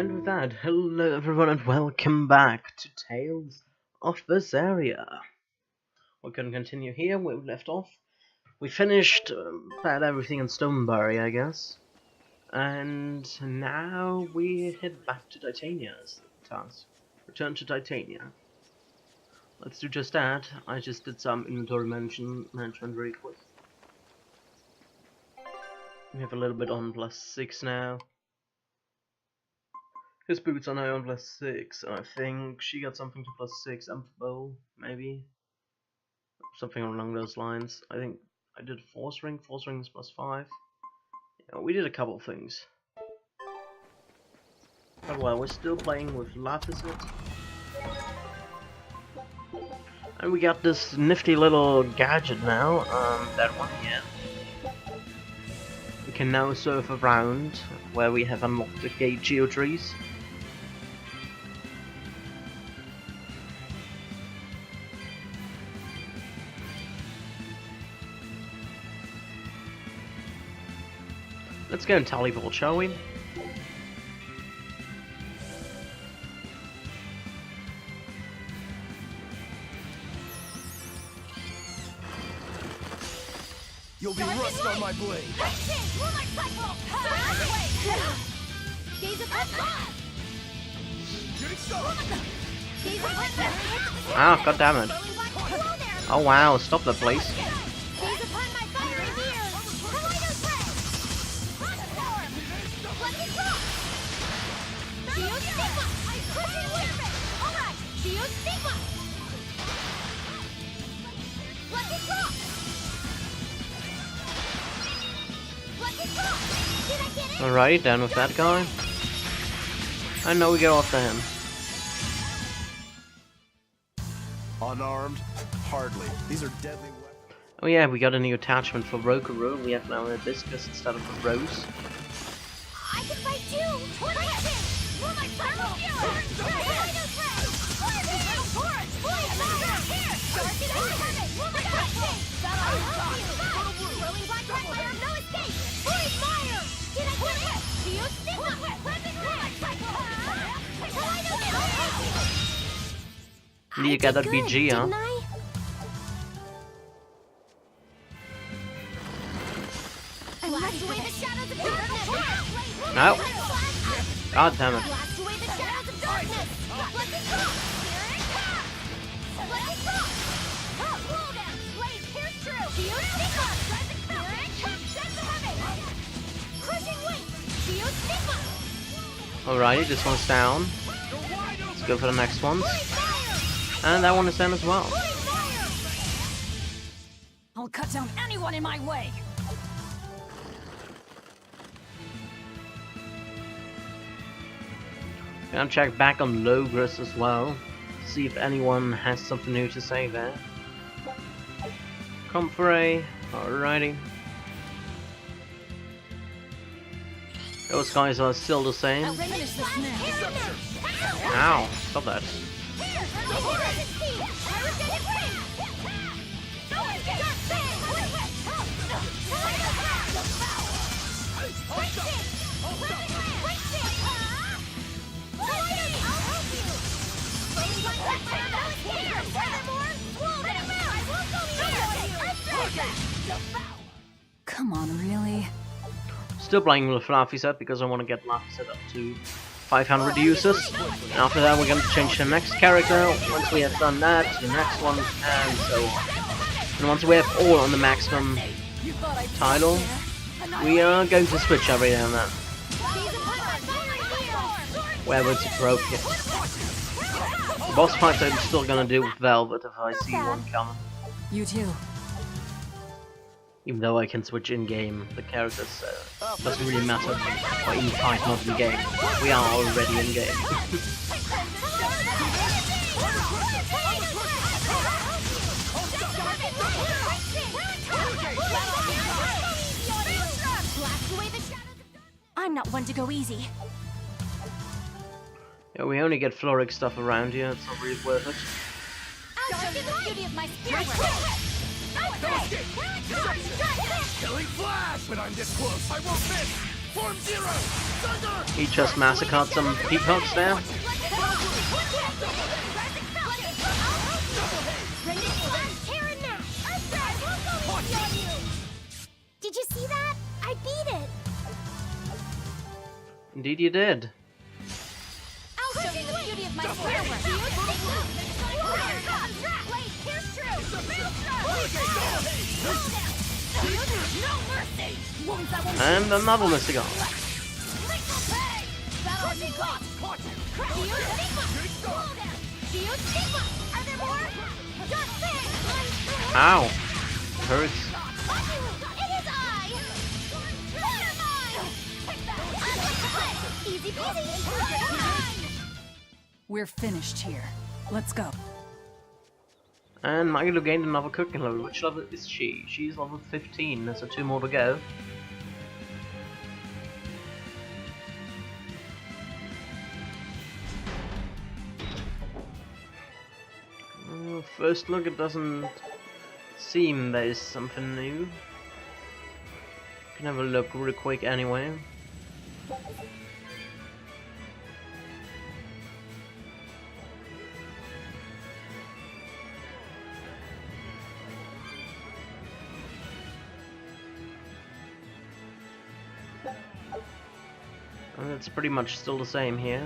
And with that, hello everyone and welcome back to Tales of Berseria. We're going to continue here where we left off. We finished about everything in Stoneberry, I guess. And now we head back to Titania as the task. Return to Titania. Let's do just that. I just did some inventory management very quick. We have a little bit on +6 now. His boots are now on +6, and I think she got something to +6, and bow, maybe? Something along those lines. I think I did force ring is +5. Yeah, we did a couple of things. But well, we're still playing with Laphicet. And we got this nifty little gadget now, that one here. We can now surf around where we have unlocked the gate geotrees. Let's go and teleport, shall we? You'll be rust on my blade. Ah, god damn it. Oh wow, stop that place. Alright, down with that guy. I know we get off to him. Unarmed? Hardly. These are deadly weapons. Oh yeah, we got a new attachment for Rokaru. We have now a hibiscus instead of a rose. I can fight too! You got that BG, huh? No. God damn it. Alrighty, this one's down. Let's go for the next one. And that one is down as well. I'll cut down anyone in my way. Gonna check back on Logris as well. See if anyone has something new to say there. Comfrey, alrighty. Those guys are still the same. Ow, stop that. Come on, really? Still playing with Laphicet because I want to get Laphicet up to 500 users. And after that we're going to change the next character. Once we have done that, the next one, and so on. And once we have all on the maximum title, we are going to switch every now and then. Wherever it's appropriate. The boss fights I'm still going to do with Velvet if I see one coming. You too. Even though I can switch in-game, the characters doesn't really matter. Or in fight, not in-game. We are already in-game. I'm not one to go easy. Yeah, we only get Floric stuff around here, it's not really worth it. Killing flash! When I'm this close, I won't miss! Form zero! Thunder! He just massacred some peacocks there. Did you see that? I beat it! Indeed you did. I'll show you the beauty of my fireworks. No mercy! Wounds I won't And another missing off. That all you got? Do you Sigma? Are there more? Your thing! Ow. It hurts. It is I! Easy peasy! We're finished here. Let's go. And Magalu gained another cooking level. Which level is she? She's level 15, so 2 more to go. First look, it doesn't seem there is something new. Can have a look real quick anyway. And it's pretty much still the same here.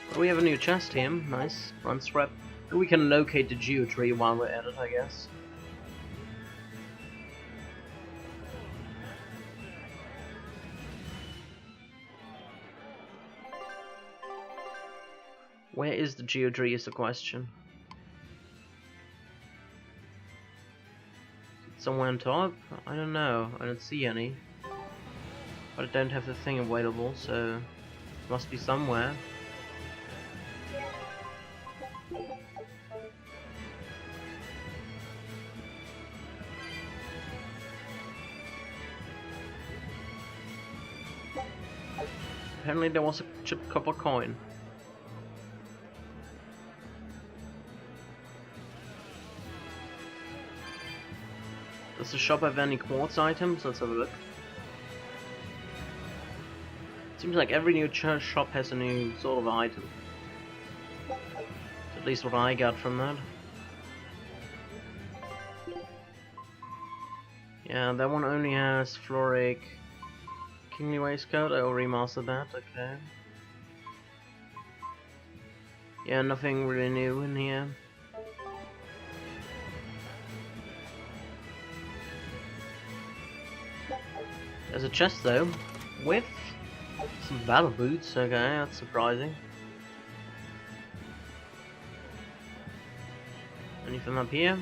But we have a new chest here, nice, run scrap. And we can locate the geotree while we're at it, I guess. Where is the geotree is the question. Somewhere on top? I don't know, I don't see any. But I don't have the thing available, so it must be somewhere. Apparently there was a chipped copper coin. Does the shop have any quartz items? Let's have a look. Seems like every new shop has a new sort of item. At least what I got from that. Yeah, that one only has Floric Kingly Waistcoat. I already mastered that, okay. Yeah, nothing really new in here. There's a chest though, with some battle boots, okay, that's surprising. Anything up here?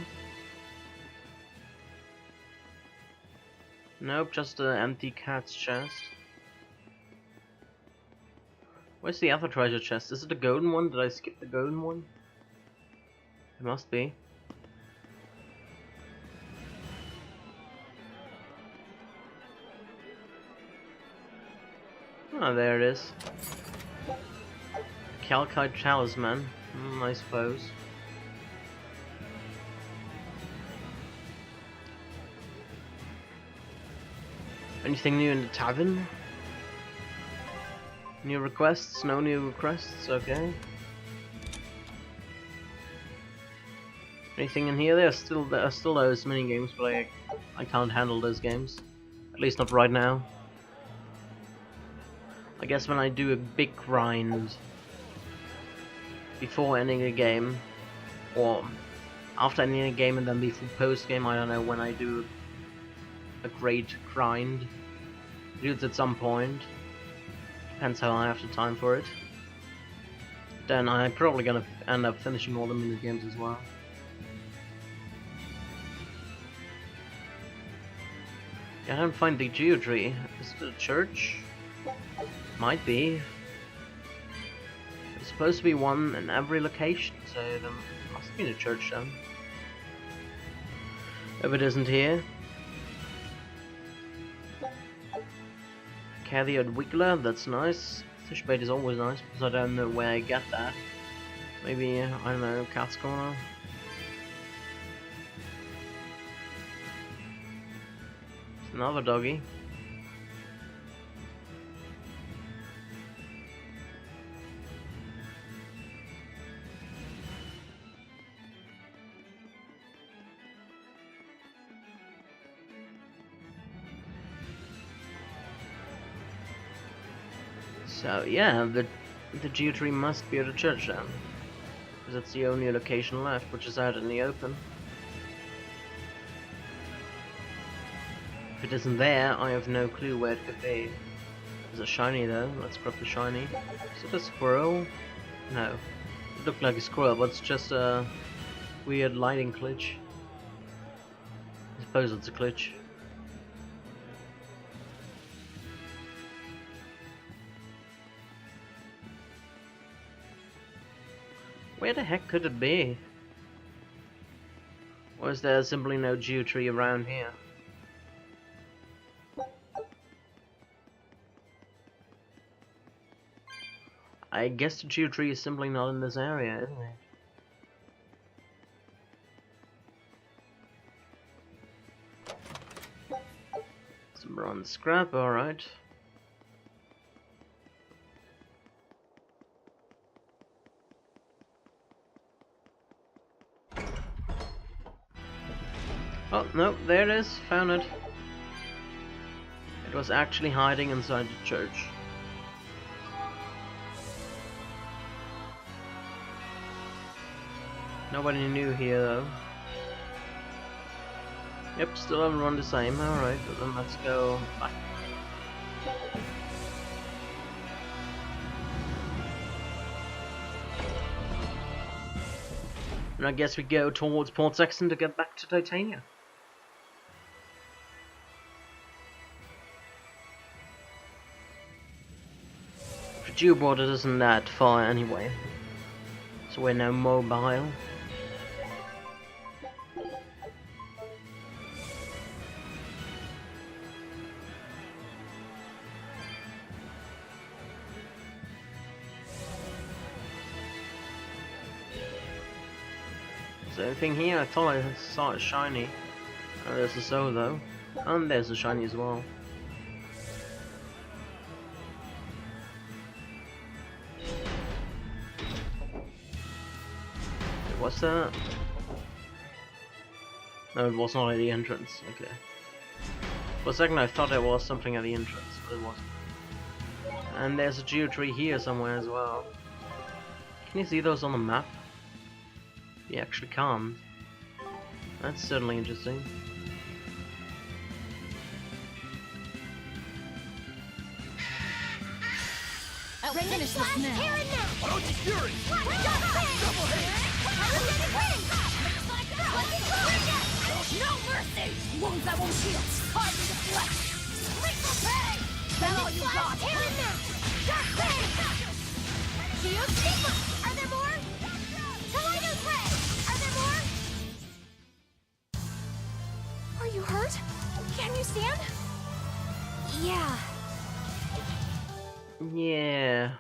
Nope, just an empty cat's chest. Where's the other treasure chest? Is it the golden one? Did I skip the golden one? It must be. Oh, there it is. Calcite Talisman. I suppose. Anything new in the tavern? New requests? No new requests? Okay. Anything in here? There are still those mini games, but I can't handle those games. At least not right now. I guess when I do a big grind before ending a game, or after ending a game and then before post game, I don't know when I do a great grind. I do it at some point. Depends how I have the time for it. Then I'm probably gonna end up finishing all the mini games as well. I don't find the geotree. Is it a church? Might be. There's supposed to be one in every location, so there must be a church then. If it isn't here. Caviar Wiggler, that's nice. Fish bait is always nice because I don't know where I get that. Maybe, I don't know, Cat's Corner. Another doggy. So yeah, the geotree must be at a church then, because that's the only location left, which is out in the open. If it isn't there, I have no clue where it could be. There's a shiny though. Let's grab the shiny. Is it a squirrel? No, it looked like a squirrel, but it's just a weird lighting glitch. I suppose it's a glitch. Where the heck could it be? Or is there simply no geotree around here? I guess the geotree is simply not in this area, isn't it? Some bronze scrap, alright. Oh, no, there it is. Found it. It was actually hiding inside the church. Nobody knew here, though. Yep, still everyone the same. Alright, but then let's go back. And I guess we go towards Port Saxon to get back to Titania. The geoborder isn't that far anyway, so we're now mobile. Is there anything here? I thought I saw it shiny. Oh, there's a soul though. And there's a shiny as well. What's that? No, it was not at the entrance. Okay. For a second I thought there was something at the entrance, but it wasn't. And there's a geotree here somewhere as well. Can you see those on the map? You actually can't. That's certainly interesting. I'll finish this now. Why don't you fury? Double hit! No mercy! Wounds that won't heal. Hard to deflect. Lethal pain! That's all you got. Dark pain! Geostigma! Are there more? Kaleido Ray! Are there more? Are you hurt? Can you stand? Yeah. Yeah.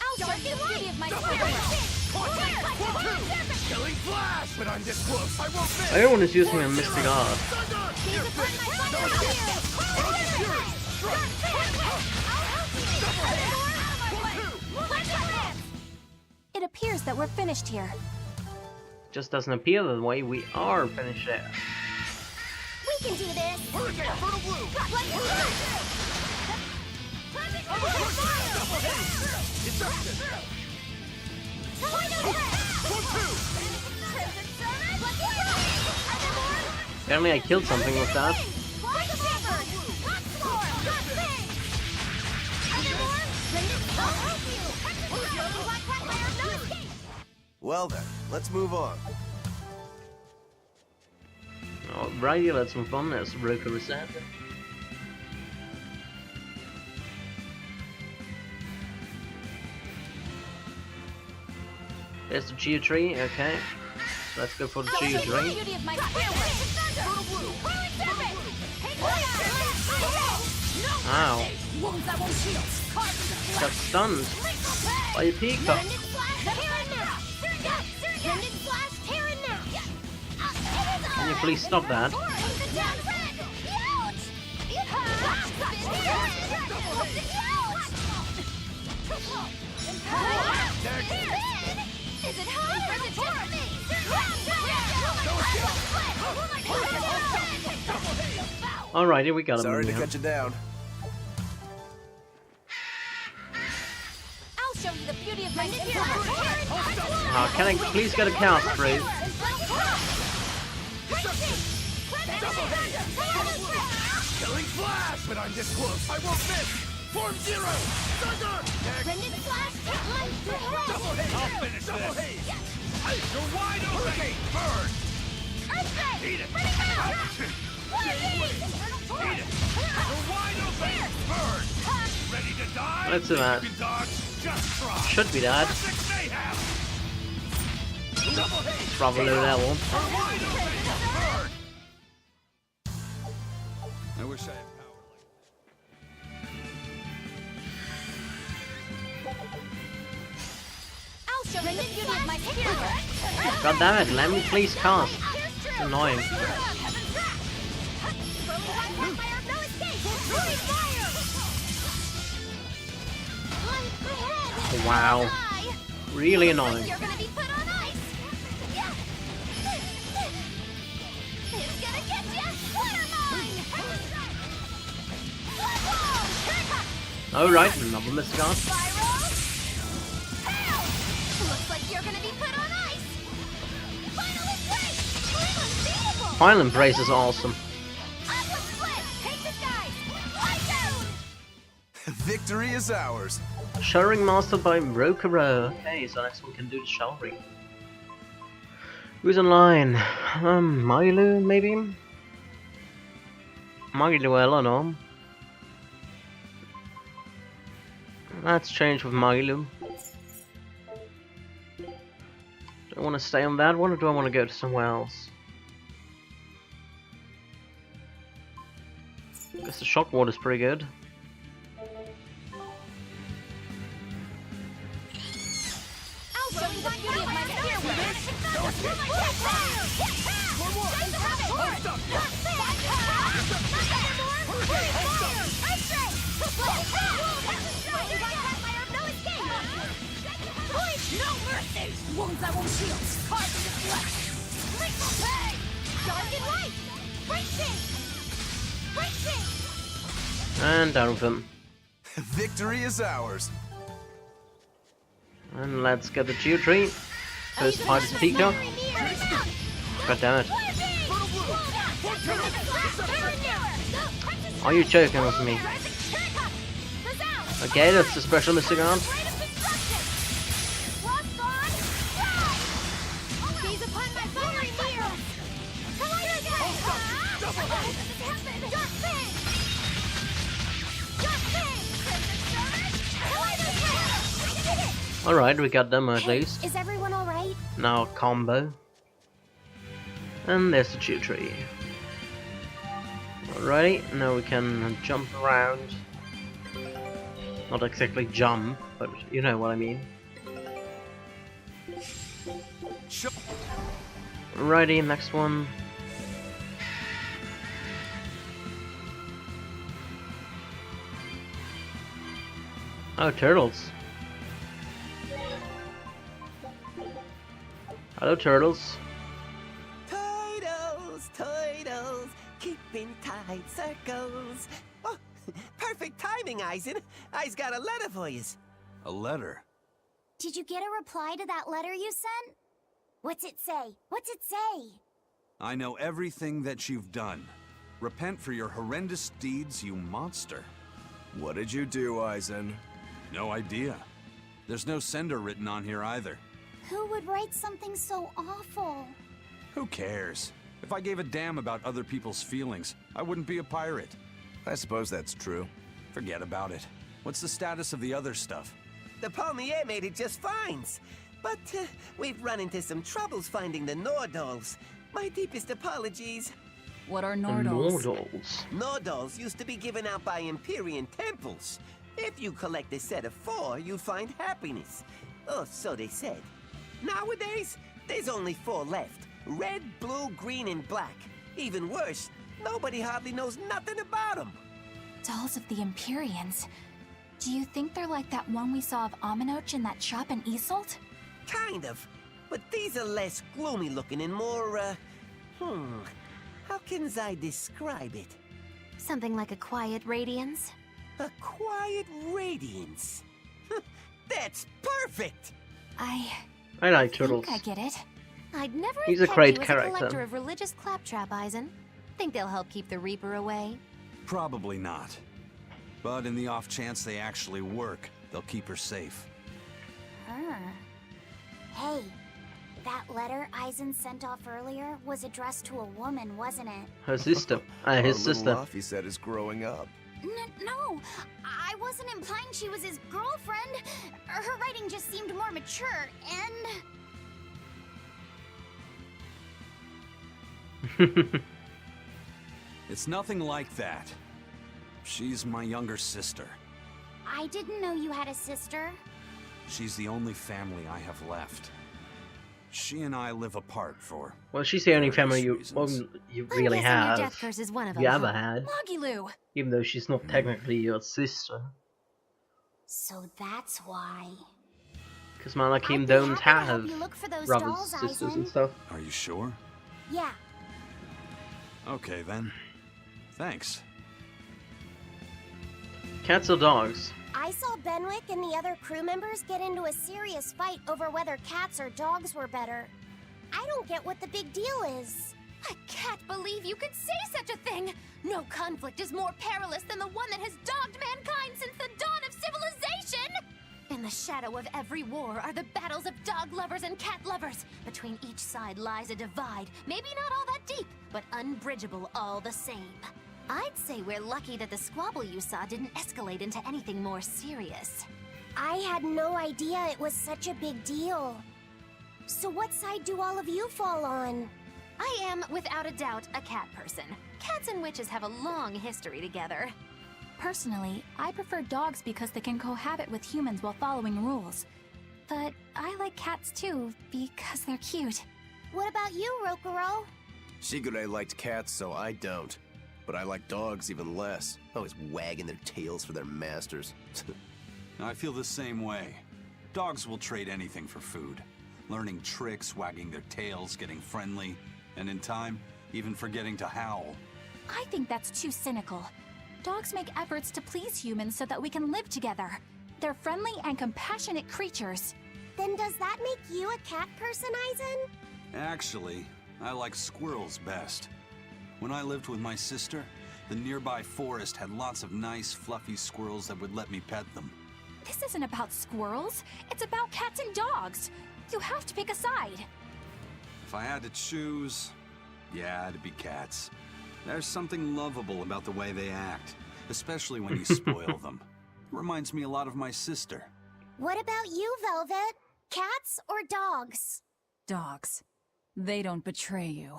I'll start the beauty of my Killing flash! But I'm this close, I won't miss! Everyone is using a Mystic Art. It appears that we're finished here. Just doesn't appear that way. We are finished there. We can do this! Hurricane, Fertile Blue! Let's do Apparently I killed something with that. Well then, let's move on. Alrighty, let's move on. There's Roka Reset. There's the geotree, okay. So let's go for the geotree. Ow. Got stunned by a peacock. Can you please stop that? Is it hard or is it just me? Alrighty, we got him. Sorry to now. cut you down. I'll show you the beauty of my skill. Oh, can I please get a cast, please? Killing flash! But I'm this close. I won't miss! Form zero! Thunder! Double haze! I'll finish this! You're wide open! Burn! Eat it! Eat it! You're wide open! Burn! Ready to die? Let's do that. You can dodge? Just try! Should be that. Perfect mayhem! Double haze! Probably that one. You're wide open! Burn! I wish I had power like I'll show you the beauty of my skill. God damn it, let me please cast. It's annoying. Wow. Really annoying. You're gonna be put on ice. It's gonna get you. Water mine. Alright, another miscast. Spiral. Pow. Looks like you're gonna be put on ice. Final embrace. Unbeatable. Final Embrace is awesome. Aqua split. Take the skies. Fly down. Victory is ours. Showering mastered by Rokuro. Okay, so next one can do the showering. Who's online? Magilu, maybe? Magilu, I don't know. Let's change with Magilu. Do I want to stay on that one or do I want to go to somewhere else? I guess the shock water's pretty good. I'll show you the beauty of my skill. No mercy! Wounds that won't heal. Carved into flesh. Grateful pay! Dark and light! Breaking! Breaking! And down with him. Victory is ours. And let's get the geotree. First fight is Pika. God damn it. Are you joking with me? Okay, that's the special Mr. Guard. Alright, we got them at least. Is everyone alright? Now combo. And there's the geotree. Alrighty, now we can jump around. Not exactly jump, but you know what I mean. Alrighty, next one. Oh, turtles. Hello, turtles. Turtles, keeping tight circles. Oh, perfect timing, Eisen. I's got a letter for you. A letter? Did you get a reply to that letter you sent? What's it say? What's it say? I know everything that you've done. Repent for your horrendous deeds, you monster. What did you do, Eisen? No idea. There's no sender written on here either. Who would write something so awful? Who cares? If I gave a damn about other people's feelings, I wouldn't be a pirate. I suppose that's true. Forget about it. What's the status of the other stuff? The Palmier made it just fine. But we've run into some troubles finding the Nordals. My deepest apologies. What are The Nordals? Nordals. Nordals used to be given out by Empyrean temples. If you collect a set of 4, you find happiness. Oh, so they said. Nowadays, there's only 4 left. Red, blue, green, and black. Even worse, nobody hardly knows nothing about them. Dolls of the Empyreans. Do you think they're like that one we saw of Aminoch in that shop in Isolt? Kind of. But these are less gloomy looking and more, how can I describe it? Something like a quiet radiance? A quiet radiance. That's perfect! I like Turtles. I get it. I'd never He's have a pegged great you as character. a collector of religious claptrap, Eisen. Think they'll help keep the Reaper away? Probably not. But in the off chance they actually work, they'll keep her safe. Hey, that letter Eisen sent off earlier was addressed to a woman, wasn't it? Her sister. Our His little sister. Luffy said is growing up. No, I wasn't implying she was his girlfriend. Her writing just seemed more mature, and... It's nothing like that. She's my younger sister. I didn't know you had a sister. She's the only family I have left. She and I live apart for... Well, she's the only family you reasons. you I'm really guessing have. your death curse is one of them. You ever huh? had. Logilu! Even though she's not technically your sister. So that's why. Because Malakim I'd be don't happy to help have you look for those brothers, dolls, sisters, Eisen. and stuff. Are you sure? Yeah, Okay then. Thanks. Cats or dogs? I saw Benwick and the other crew members get into a serious fight over whether cats or dogs were better. I don't get what the big deal is. I can't believe you could say such a thing! No conflict is more perilous than the one that has dogged mankind since the dawn of civilization! In the shadow of every war are the battles of dog lovers and cat lovers. Between each side lies a divide, maybe not all that deep, but unbridgeable all the same. I'd say we're lucky that the squabble you saw didn't escalate into anything more serious. I had no idea it was such a big deal. So what side do all of you fall on? I am, without a doubt, a cat person. Cats and witches have a long history together. Personally, I prefer dogs because they can cohabit with humans while following rules. But I like cats too, because they're cute. What about you, Rokuro? Shigure liked cats, so I don't. But I like dogs even less. Always wagging their tails for their masters. I feel the same way. Dogs will trade anything for food. Learning tricks, wagging their tails, getting friendly, and in time, even forgetting to howl. I think that's too cynical. Dogs make efforts to please humans so that we can live together. They're friendly and compassionate creatures. Then does that make you a cat person, Eisen? Actually, I like squirrels best. When I lived with my sister, the nearby forest had lots of nice, fluffy squirrels that would let me pet them. This isn't about squirrels. It's about cats and dogs. You have to pick a side. If I had to choose, yeah, it'd be cats. There's something lovable about the way they act, especially when you spoil them. Reminds me a lot of my sister. What about you, Velvet? Cats or dogs? Dogs. They don't betray you.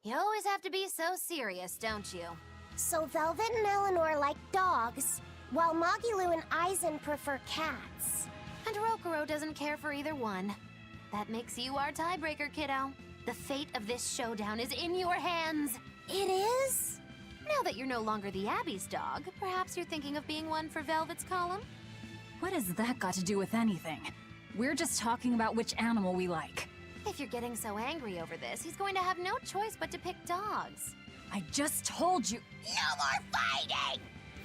You always have to be so serious, don't you? So Velvet and Eleanor like dogs, while Magilu and Eisen prefer cats. And Rokuro doesn't care for either one. That makes you our tiebreaker, kiddo. The fate of this showdown is in your hands. It is? Now that you're no longer the Abbey's dog, perhaps you're thinking of being one for Velvet's column? What has that got to do with anything? We're just talking about which animal we like. If you're getting so angry over this, he's going to have no choice but to pick dogs. I just told you. No more fighting!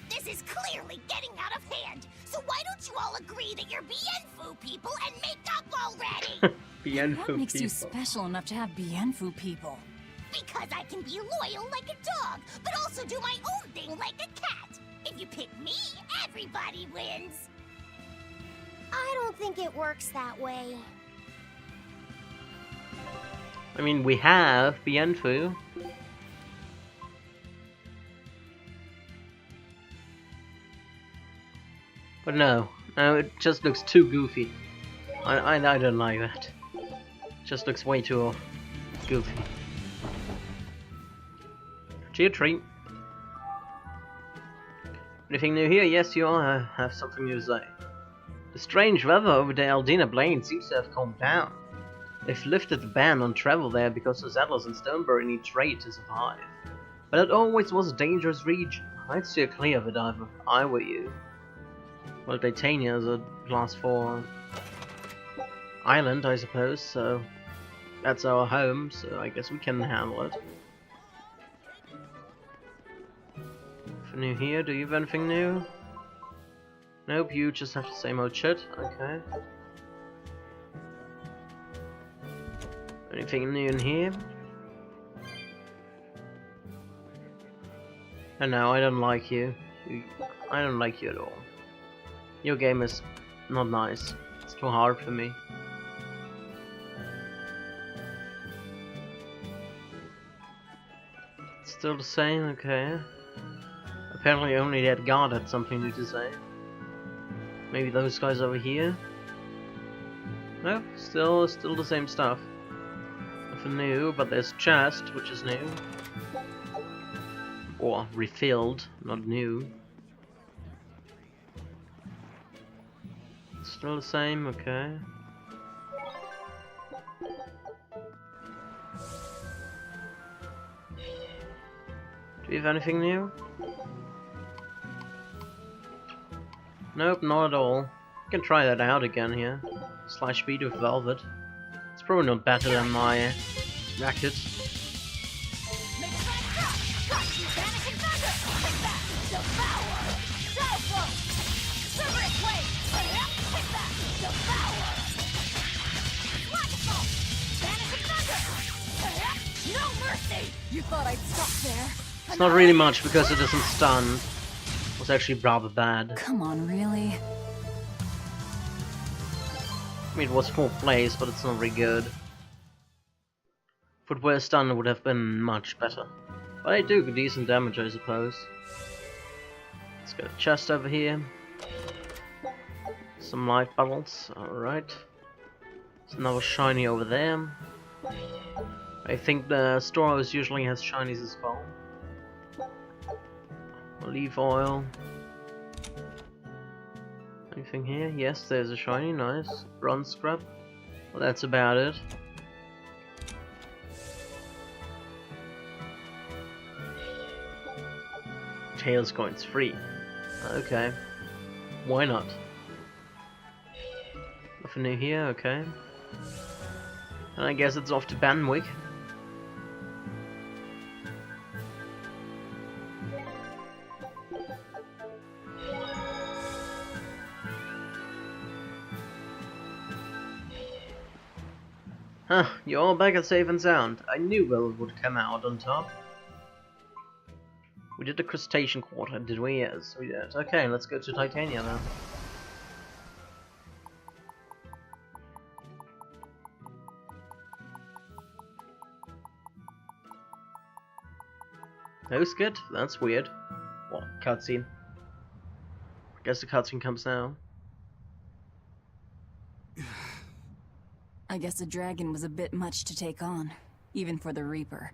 This is clearly getting out of hand, so why don't you all agree that you're Bienfu people and make up already? Bienfu What makes you people. special enough to have Bienfu people? Because I can be loyal like a dog, but also do my own thing like a cat. If you pick me, everybody wins. I don't think it works that way. I mean, we have Bienfu. But no, it just looks too goofy. I don't like that. Just looks way too goofy. Cheer treat. Anything new here? Yes, you are. I have something new to say. The strange weather over the Aldina Plain seems to have calmed down. They've lifted the ban on travel there because the settlers in Stonebury need trade to survive. But it always was a dangerous region. I'd steer clear of it if I were you. Well, Titania is a class 4 island, I suppose, so that's our home, so I guess we can handle it. For new here, do you have anything new? Nope, you just have the same old shit. Okay. Anything new in here? And no, I don't like you. I don't like you at all. Your game is not nice. It's too hard for me. Still the same, okay. Apparently only that guard had something new to say. Maybe those guys over here? No, still the same stuff. Nothing new, but there's chest, which is new. Or refilled, not new. Still the same, okay. Do you have anything new? Nope, not at all. You can try that out again here. Slash speed with Velvet. It's probably not better than my racket. You thought I'd stop there? It's not really much because it isn't stunned. It was actually rather bad. Come on, really? I mean, it was 4th place, but it's not very good. If it were stunned, it would have been much better. But I do decent damage, I suppose. Let's get a chest over here. Some life bubbles, alright. There's another shiny over there. I think the storehouse usually has shinies as well. Olive oil. Anything here? Yes, there's a shiny, nice. Bronze scrap. Well, that's about it. Tails coins free. Okay. Why not? Nothing new here, okay. And I guess it's off to Banwick. Huh, you're all back at safe and sound. I knew Will would come out on top. We did the crustacean quarter, did we? Yes, we did. Okay, let's go to Titania then. No skit? That's weird. What? Cutscene? I guess the cutscene comes now. I guess a dragon was a bit much to take on, even for the Reaper.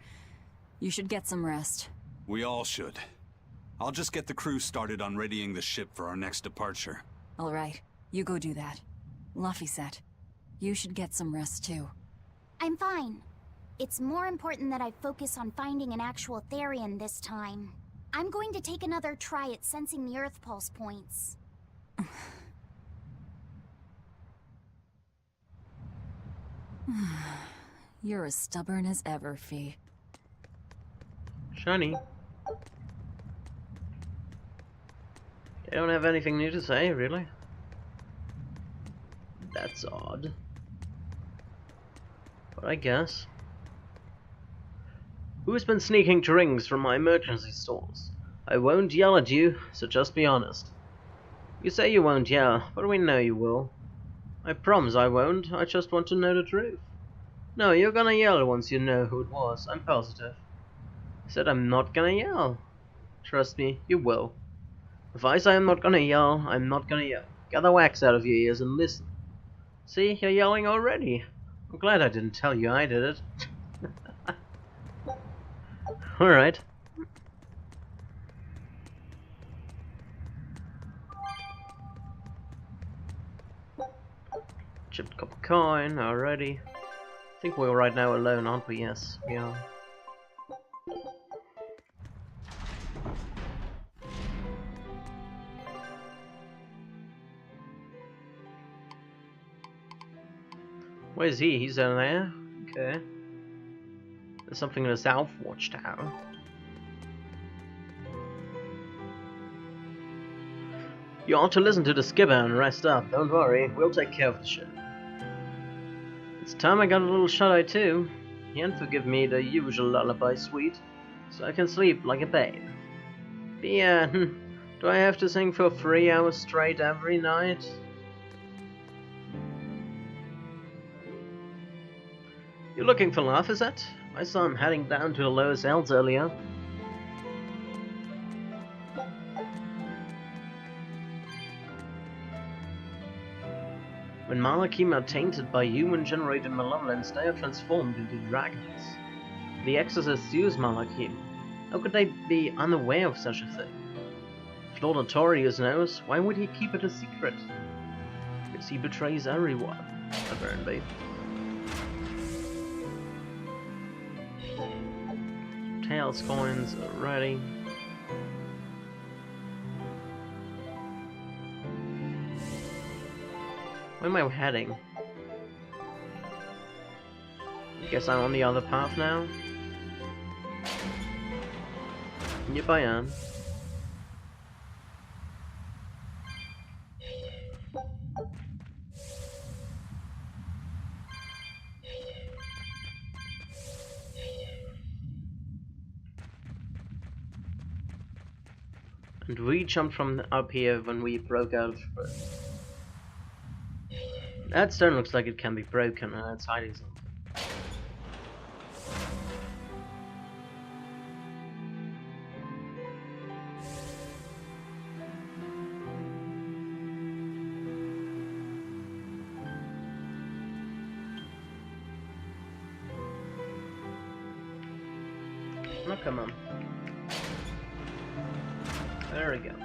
You should get some rest. We all should. I'll just get the crew started on readying the ship for our next departure. All right, you go do that. Laphicet, you should get some rest too. I'm fine. It's more important that I focus on finding an actual Therian this time. I'm going to take another try at sensing the Earth Pulse points. You're as stubborn as ever, Fee. Shiny. They don't have anything new to say, really. That's odd. But I guess. Who's been sneaking drinks from my emergency stores? I won't yell at you, so just be honest. You say you won't yell, but we know you will. I promise I won't, I just want to know the truth. No, you're gonna yell once you know who it was, I'm positive. I said I'm not gonna yell. Trust me, you will. If I say I'm not gonna yell, I'm not gonna yell. Get the wax out of your ears and listen. See, you're yelling already. I'm glad I didn't tell you I did it. Alright. Chipped copper coin, alrighty. I think we're right now alone, aren't we? Yes, we are. Where's he? He's down there? Okay. There's something in the south watchtower. You ought to listen to the skipper and rest up. Don't worry, we'll take care of the ship. It's time I got a little shut-eye too. He can't forgive me the usual lullaby suite, so I can sleep like a babe. But yeah, do I have to sing for 3 hours straight every night? You looking for love, is it? I saw him heading down to the lower cells earlier. When Malachim are tainted by human-generated malevolence, they are transformed into dragons. The exorcists use Malachim. How could they be unaware of such a thing? If Lord Notorious knows, why would he keep it a secret? Because he betrays everyone, apparently. Tails coins are ready. Where am I heading? I guess I'm on the other path now. Yep, I am. And we jumped from up here when we broke out. That stone looks like it can be broken, and it's hiding something. Oh, come on. There we go.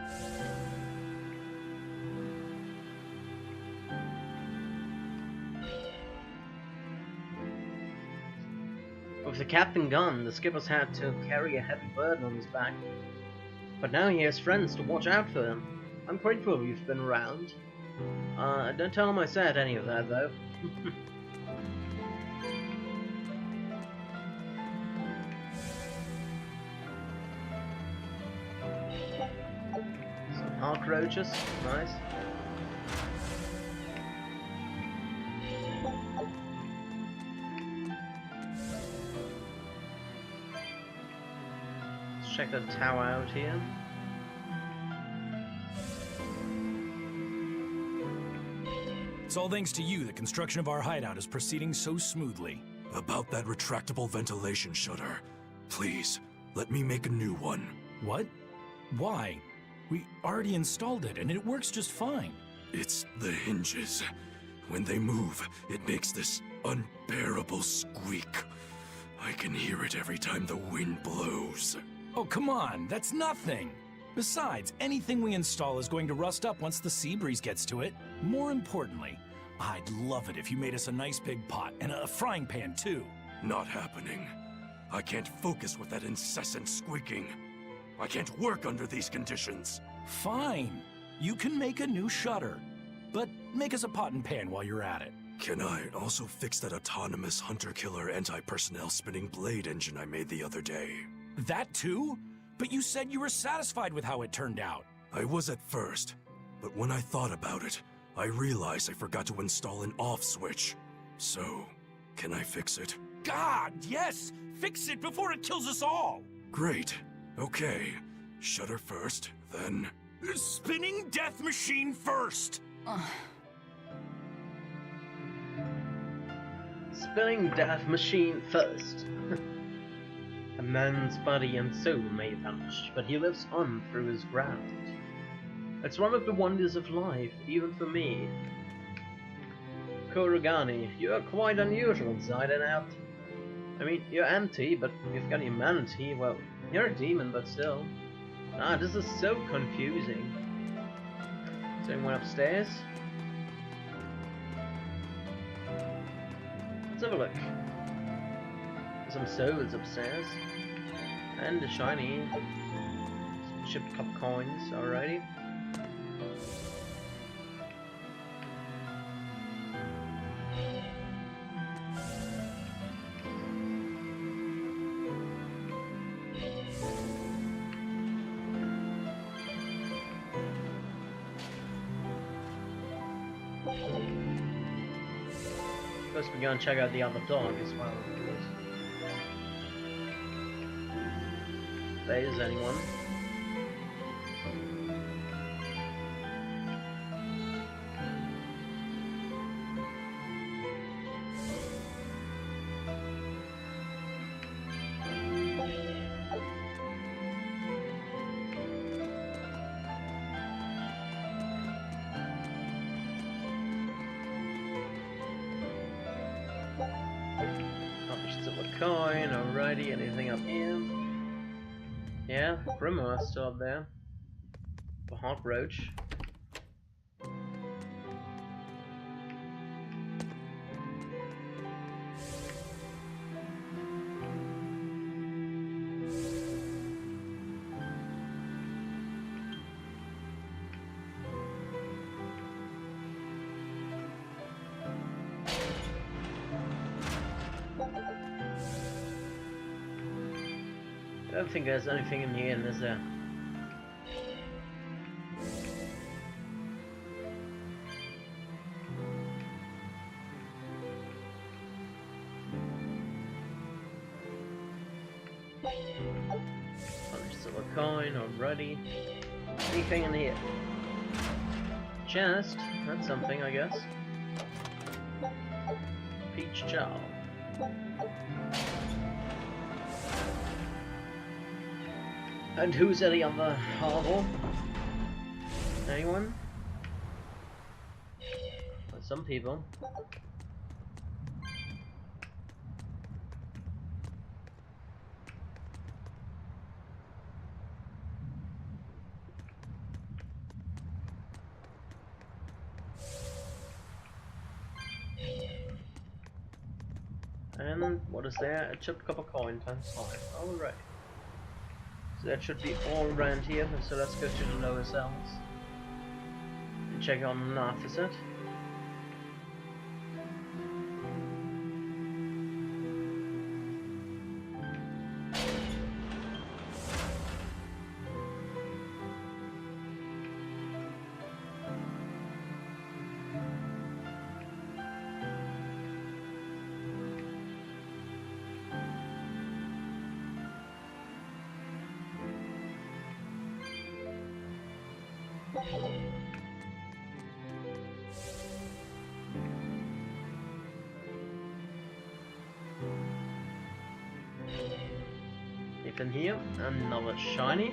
With the captain gone, the skipper's had to carry a heavy burden on his back. But now he has friends to watch out for him. I'm grateful you've been around. Don't tell him I said any of that, though. Some heart roaches, nice. Check the tower out here. It's all thanks to you the construction of our hideout is proceeding so smoothly. About that retractable ventilation shutter. Please, let me make a new one. What? Why? We already installed it and it works just fine. It's the hinges. When they move, it makes this unbearable squeak. I can hear it every time the wind blows. Oh, come on, that's nothing. Besides, anything we install is going to rust up once the sea breeze gets to it. More importantly, I'd love it if you made us a nice big pot and a frying pan too. Not happening. I can't focus with that incessant squeaking. I can't work under these conditions. Fine. You can make a new shutter. But make us a pot and pan while you're at it. Can I also fix that autonomous hunter-killer anti-personnel spinning blade engine I made the other day? That too? But you said you were satisfied with how it turned out. I was at first, but when I thought about it, I realized I forgot to install an off switch. So, can I fix it? God, yes! Fix it before it kills us all! Great. Okay. Shutter first, then... Spinning death machine first! Spinning death machine first. A man's body and soul may vanish, but he lives on through his ground. It's one of the wonders of life, even for me. Kurugani, you are quite unusual inside and out. I mean, you're empty, but you've got humanity. Well, you're a demon, but still. Ah, this is so confusing. Is anyone upstairs? Let's have a look. Some souls upstairs. And a shiny chipped cup coins, alrighty. First we're going to check out the other dog as well, of course. If there is anyone. Coin, alrighty, anything up here? Yeah, Grimoire still up there. The Hot Roach. I don't think there's anything in here, is there? Still a coin, alrighty. Anything in here? Chest? That's something, I guess. Peach Chow. And who's at the other hovel? Anyone? Well, some people. And what is there? A chipped copper coin times 5. Alright. So that should be all around here, so let's go to the lower cells and check on the opposite. Even here, another shiny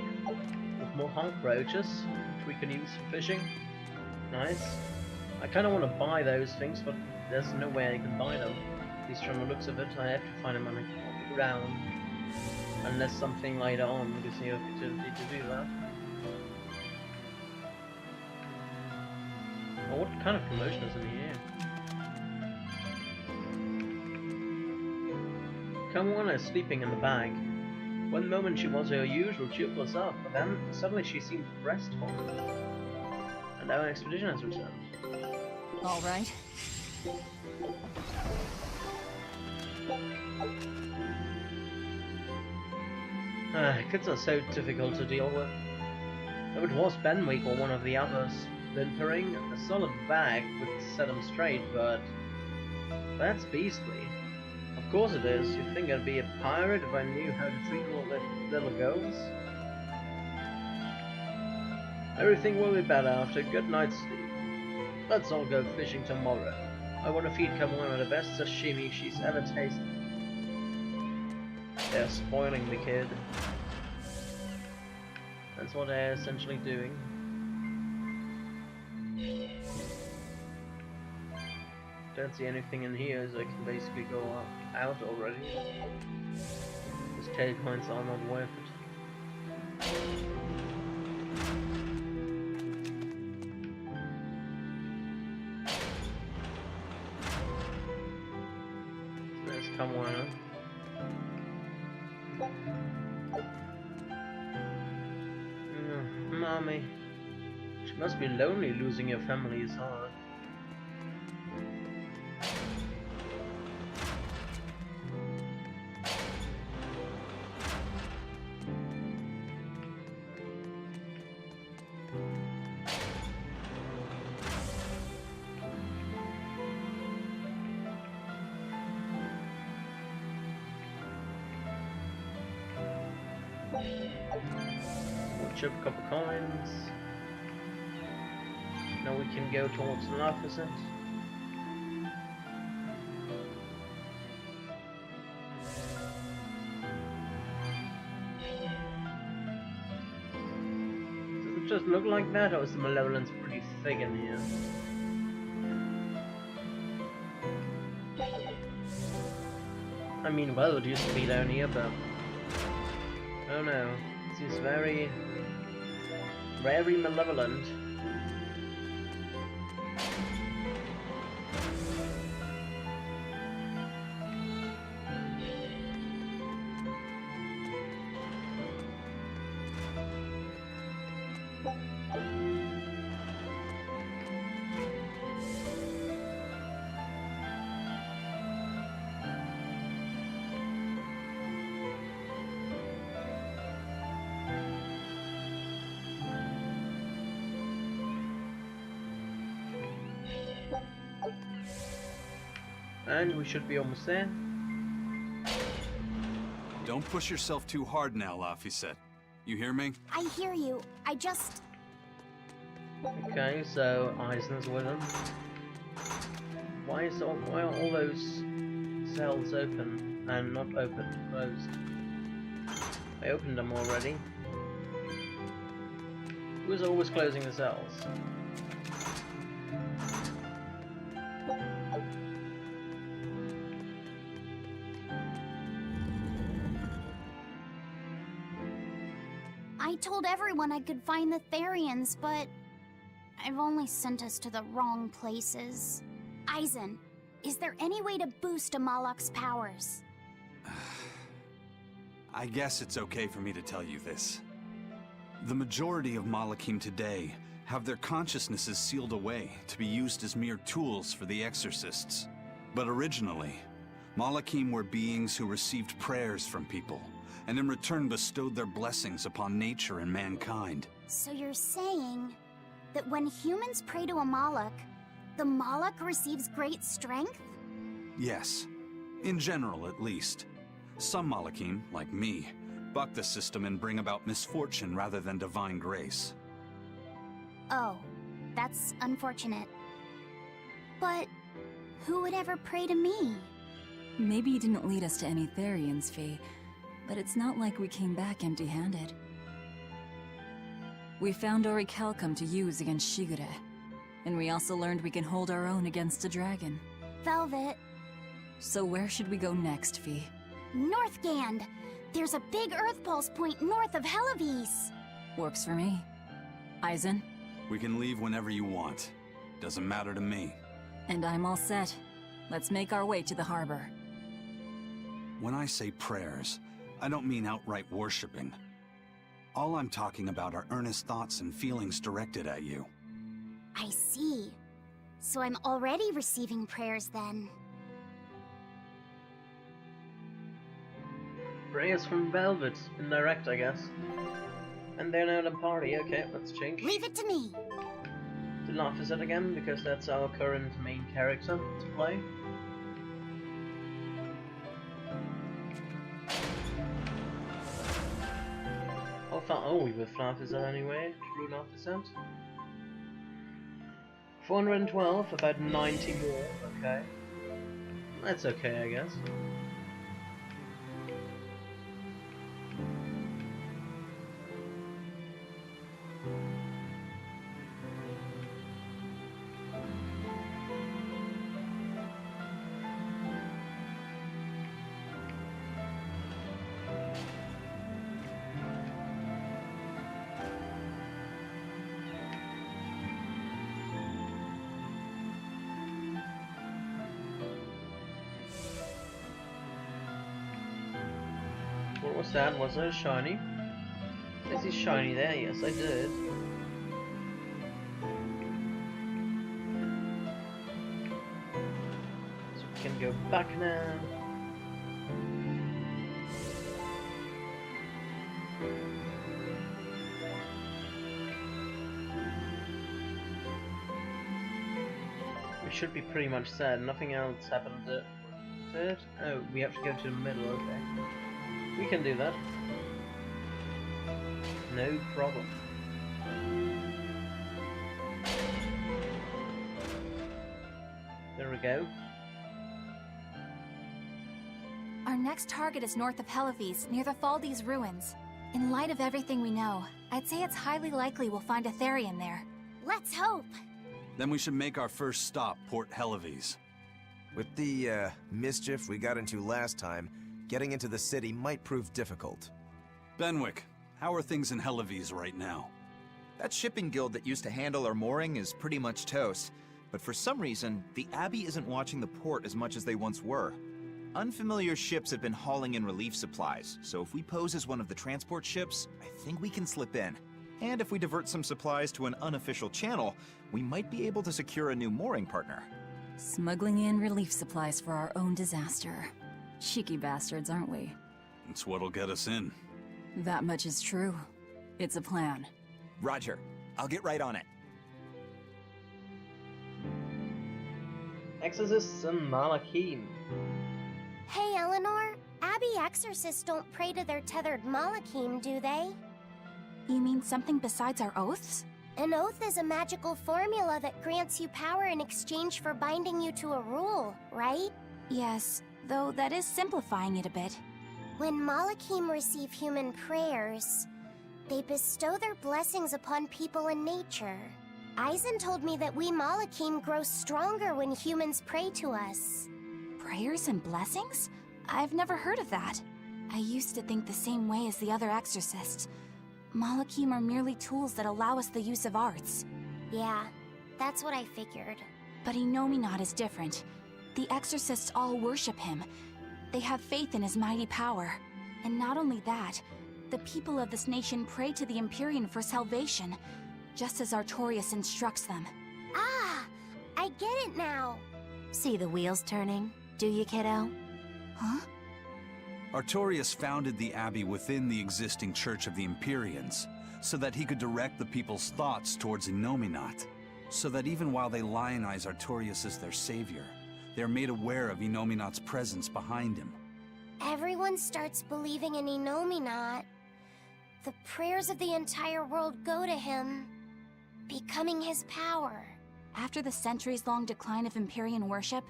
with more honk roaches, which we can use for fishing. Nice. I kind of want to buy those things, but there's no way I can buy them. At least from the looks of it, I have to find them on the ground. Unless something later on gives me the opportunity to do that. Oh, what kind of promotion is in here? Come on, is sleeping in the bag. One moment she was her usual cheerful self, but then suddenly she seemed restful. And our expedition has returned. All right. Kids are so difficult to deal with. If it was Benwick or one of the others whimpering, a solid bag would set them straight, but that's beastly. Of course it is. You'd think I'd be a pirate if I knew how to treat all the little girls. Everything will be better after a good night's sleep. Let's all go fishing tomorrow. I want to feed Kamona the best sashimi she's ever tasted. They're spoiling the kid. That's what they're essentially doing. Don't see anything in here, so I can basically go out already. These tail coins are not worth it. So there's Kamwana. Mommy. She must be lonely losing your family is hard. We'll chip a couple coins. Now we can go towards the opposite. Does it just look like that, or is the malevolence pretty thick in here? I mean, well, it used to be down here, but I don't know. It seems very malevolent. And we should be almost there. Don't push yourself too hard now, Laphicet. You hear me? I hear you. I just... Okay, so Eisen's with him. Why are all those cells open and not open, closed? I opened them already. Who's always closing the cells? I told everyone I could find the Therians, but I've only sent us to the wrong places. Eisen, is there any way to boost a Malak's powers? I guess it's okay for me to tell you this. The majority of Malakim today have their consciousnesses sealed away to be used as mere tools for the exorcists. But originally, Malakim were beings who received prayers from people, and in return bestowed their blessings upon nature and mankind. So you're saying that when humans pray to a Malak, the Malak receives great strength? Yes. In general, at least. Some Malakim, like me, buck the system and bring about misfortune rather than divine grace. Oh, that's unfortunate. But who would ever pray to me? Maybe you didn't lead us to any Therians, Fee, but it's not like we came back empty-handed. We found Orichalcum to use against Shigure, and we also learned we can hold our own against a dragon. Velvet. So where should we go next, Fee? Northgand! There's a big Earth Pulse point north of Helavis! Works for me. Eisen? We can leave whenever you want. Doesn't matter to me. And I'm all set. Let's make our way to the harbor. When I say prayers, I don't mean outright worshipping. All I'm talking about are earnest thoughts and feelings directed at you. I see. So I'm already receiving prayers then. Prayers from Velvet. Indirect, I guess. And they're now in a party. Okay, let's change. Leave it to me! To Laphicet again, because that's our current main character to play. Oh, we were Laphicet anyway. True Laphicet. 412, about 90 more. Okay. That's okay, I guess. What was that? Was it a shiny? Is he shiny there? Yes, I did. So we can go back now. We should be pretty much set. Nothing else happened. Did it? Oh, we have to go to the middle. Okay. We can do that. No problem. There we go. Our next target is north of Helives, near the Faldes ruins. In light of everything we know, I'd say it's highly likely we'll find a Therian there. Let's hope. Then we should make our first stop, Port Helives. With the, mischief we got into last time, getting into the city might prove difficult. Benwick, how are things in Helives right now? That shipping guild that used to handle our mooring is pretty much toast. But for some reason, the Abbey isn't watching the port as much as they once were. Unfamiliar ships have been hauling in relief supplies, so if we pose as one of the transport ships, I think we can slip in. And if we divert some supplies to an unofficial channel, we might be able to secure a new mooring partner. Smuggling in relief supplies for our own disaster. Cheeky bastards, aren't we? It's what'll get us in. That much is true. It's a plan. Roger. I'll get right on it. Exorcists and Malachim. Hey, Eleanor. Abbey exorcists don't pray to their tethered Malachim, do they? You mean something besides our oaths? An oath is a magical formula that grants you power in exchange for binding you to a rule, right? Yes, though that is simplifying it a bit. When Malachim receive human prayers, they bestow their blessings upon people and nature. Eisen told me that we Malachim grow stronger when humans pray to us. Prayers and blessings? I've never heard of that. I used to think the same way as the other exorcists. Malachim are merely tools that allow us the use of arts. Yeah, that's what I figured. But Innominat is different. The exorcists all worship him. They have faith in his mighty power. And not only that, the people of this nation pray to the Empyrean for salvation, just as Artorias instructs them. Ah, I get it now. See the wheels turning, do you, kiddo? Huh? Artorias founded the Abbey within the existing Church of the Empyreans, so that he could direct the people's thoughts towards Innominat, so that even while they lionize Artorias as their savior, they are made aware of Innominat's presence behind him. Everyone starts believing in Innominat. The prayers of the entire world go to him, becoming his power. After the centuries-long decline of Empyrean worship,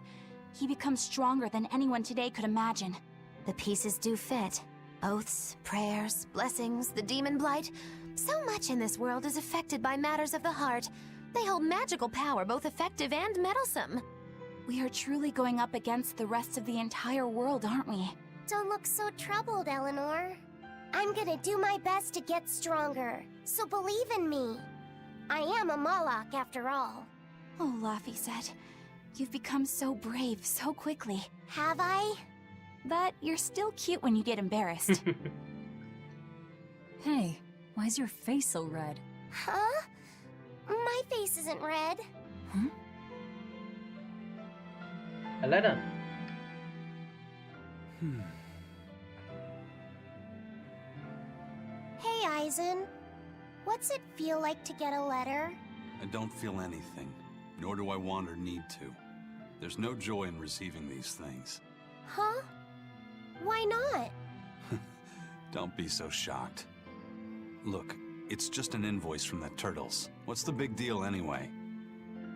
he becomes stronger than anyone today could imagine. The pieces do fit. Oaths, prayers, blessings, the demon blight. So much in this world is affected by matters of the heart. They hold magical power, both effective and meddlesome. We are truly going up against the rest of the entire world, aren't we? Don't look so troubled, Eleanor. I'm gonna do my best to get stronger, so believe in me. I am a Malak, after all. Oh, Laphicet, you've become so brave so quickly. Have I? But you're still cute when you get embarrassed. Hey, why's your face so red? Huh? My face isn't red. Huh? Elena. Hey, Eisen. What's it feel like to get a letter? I don't feel anything, nor do I want or need to. There's no joy in receiving these things. Huh? Why not? Don't be so shocked. Look, it's just an invoice from the Turtles. What's the big deal anyway?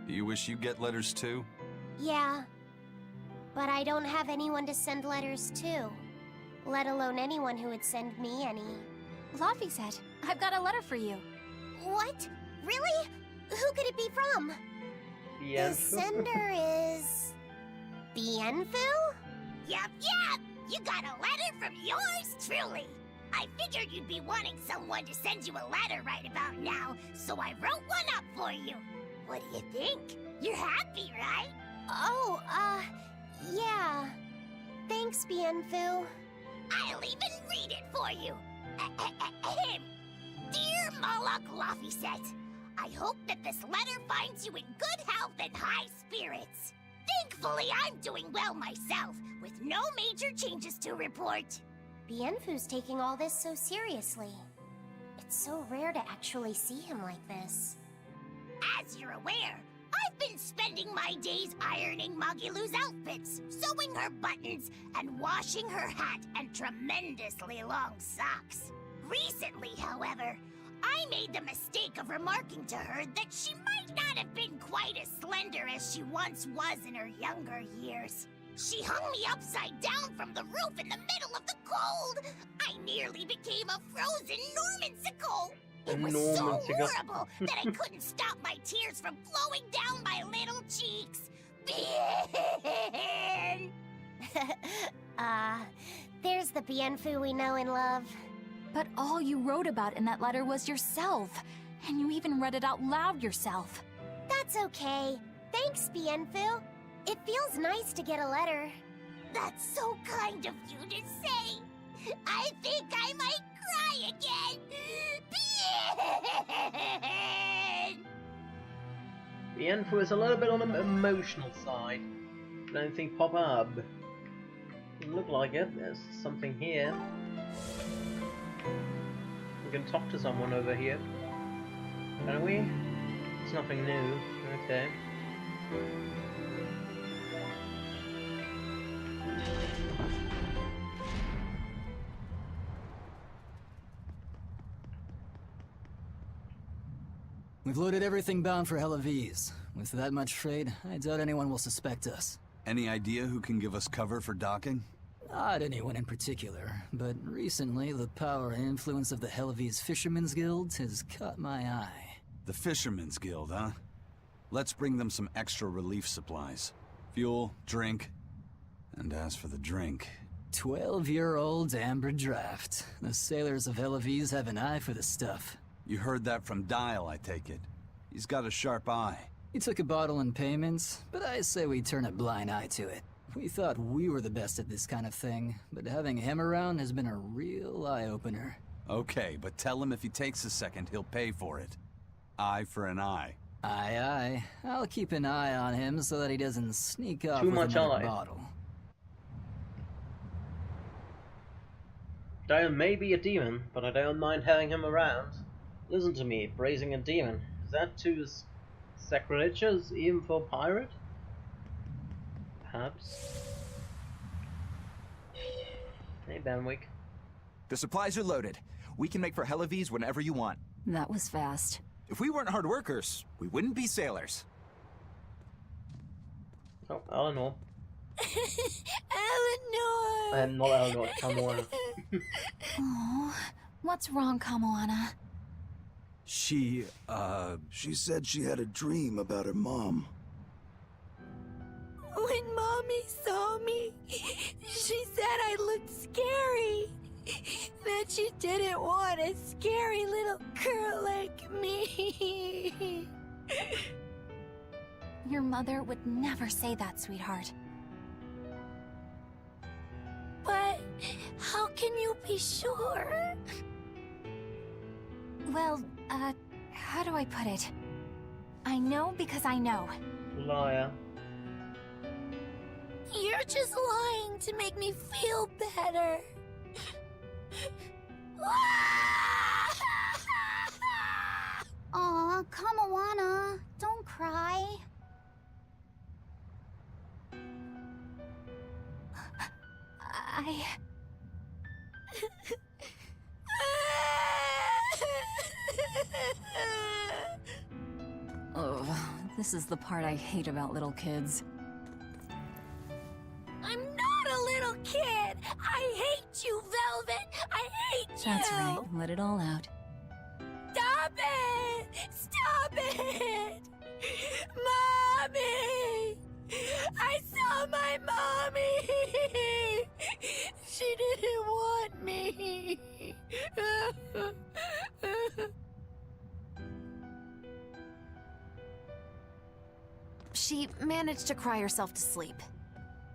Do you wish you get letters too? Yeah. But I don't have anyone to send letters to. Let alone anyone who would send me any. Laphicet, I've got a letter for you. What? Really? Who could it be from? The sender is... Bienfu? Yup. You got a letter from yours truly. I figured you'd be wanting someone to send you a letter right about now, so I wrote one up for you. What do you think? You're happy, right? Oh, yeah. Thanks, Bienfu. I'll even read it for you. Dear Malak Laphicet, I hope that this letter finds you in good health and high spirits. Thankfully, I'm doing well myself, with no major changes to report. Bienfu's taking all this so seriously. It's so rare to actually see him like this. As you're aware, I've been spending my days ironing Magilu's outfits, sewing her buttons, and washing her hat and tremendously long socks. Recently, however, I made the mistake of remarking to her that she might not have been quite as slender as she once was in her younger years. She hung me upside down from the roof in the middle of the cold. I nearly became a frozen Normansicle. It was so horrible that I couldn't stop my tears from flowing down my little cheeks. Bien! There's the Bienfu we know and love. But all you wrote about in that letter was yourself. And you even read it out loud yourself. That's okay. Thanks, Bienfu. It feels nice to get a letter. That's so kind of you to say. I think I might cry again. Bien! Bienfu is a little bit on the emotional side. But anything pop up? Doesn't look like it. There's something here. We can talk to someone over here. Can we? It's nothing new. Okay. We've loaded everything bound for Helaviz. With that much freight, I doubt anyone will suspect us. Any idea who can give us cover for docking? Not anyone in particular, but recently the power and influence of the Helaviz Fishermen's Guild has caught my eye. The Fishermen's Guild, huh? Let's bring them some extra relief supplies. Fuel, drink. And as for the drink... 12-year-old amber draft. The sailors of Helaviz have an eye for the stuff. You heard that from Dial, I take it. He's got a sharp eye. He took a bottle in payments, but I say we turn a blind eye to it. We thought we were the best at this kind of thing, but having him around has been a real eye-opener. Okay, but tell him if he takes a second, he'll pay for it. Eye for an eye. Aye, aye. I'll keep an eye on him so that he doesn't sneak off Too with much another eye. bottle. Dial may be a demon, but I don't mind having him around. Listen to me, praising a demon. Is that too sacrilegious, even for a pirate? Perhaps. Hey, Benwick. The supplies are loaded. We can make for Helaviz whenever you want. That was fast. If we weren't hard workers, we wouldn't be sailors. Oh, Eleanor. Eleanor! Not Eleanor, Kamoana. Oh, what's wrong, Kamoana? She said she had a dream about her mom. When Mommy saw me, she said I looked scary. That she didn't want a scary little girl like me. Your mother would never say that, sweetheart. But how can you be sure? Well, how do I put it? I know because I know. Liar. You're just lying to make me feel better. Aw, Kamoana, don't cry. Oh, this is the part I hate about little kids. I'm not a little kid. I hate you, Velvet. I hate you. That's right, let it all out. Stop it! Stop it! Mommy! I saw my mommy! She didn't want me. She managed to cry herself to sleep.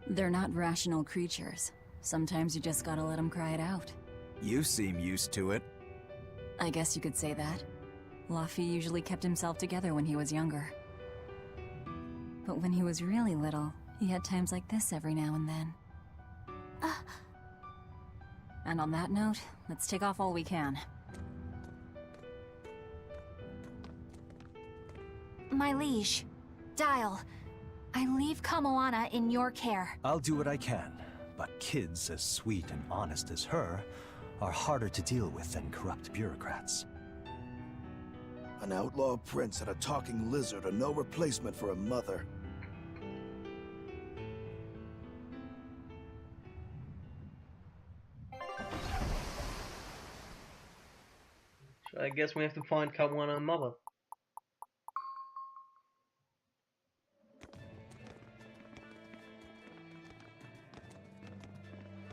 They're not rational creatures. Sometimes you just gotta let them cry it out. You seem used to it. I guess you could say that. Laffy usually kept himself together when he was younger. But when he was really little, he had times like this every now and then. And on that note, let's take off all we can. My liege, Dial, I leave Kamoana in your care. I'll do what I can, but kids as sweet and honest as her are harder to deal with than corrupt bureaucrats. An outlaw prince and a talking lizard are no replacement for a mother. So I guess we have to find Kawana and Mother.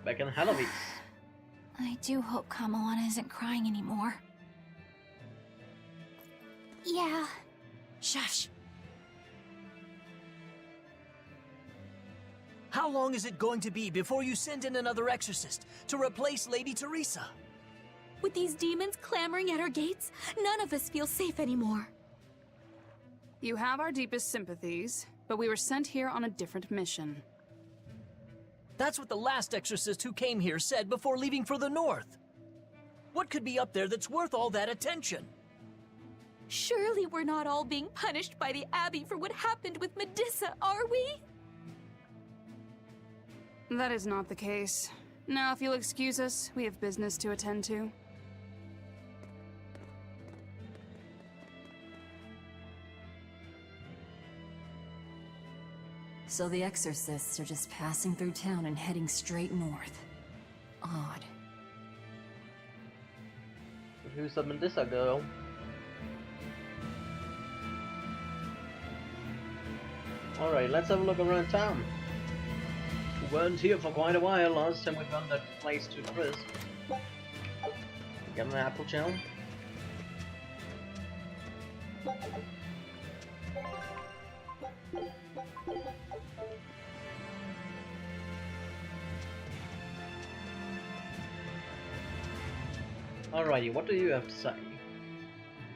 Back in Halloween. I do hope Kamawana isn't crying anymore. Yeah. Shush. How long is it going to be before you send in another exorcist to replace Lady Teresa? With these demons clamoring at our gates, none of us feel safe anymore. You have our deepest sympathies, but we were sent here on a different mission. That's what the last exorcist who came here said before leaving for the north. What could be up there that's worth all that attention? Surely we're not all being punished by the Abbey for what happened with Medusa, are we? That is not the case. Now, if you'll excuse us, we have business to attend to. So the exorcists are just passing through town and heading straight north. Odd. But who's the Medusa girl? Alright, let's have a look around town. We weren't here for quite a while. Last time we found that place to Chris. Get an apple shell. Alrighty, what do you have to say?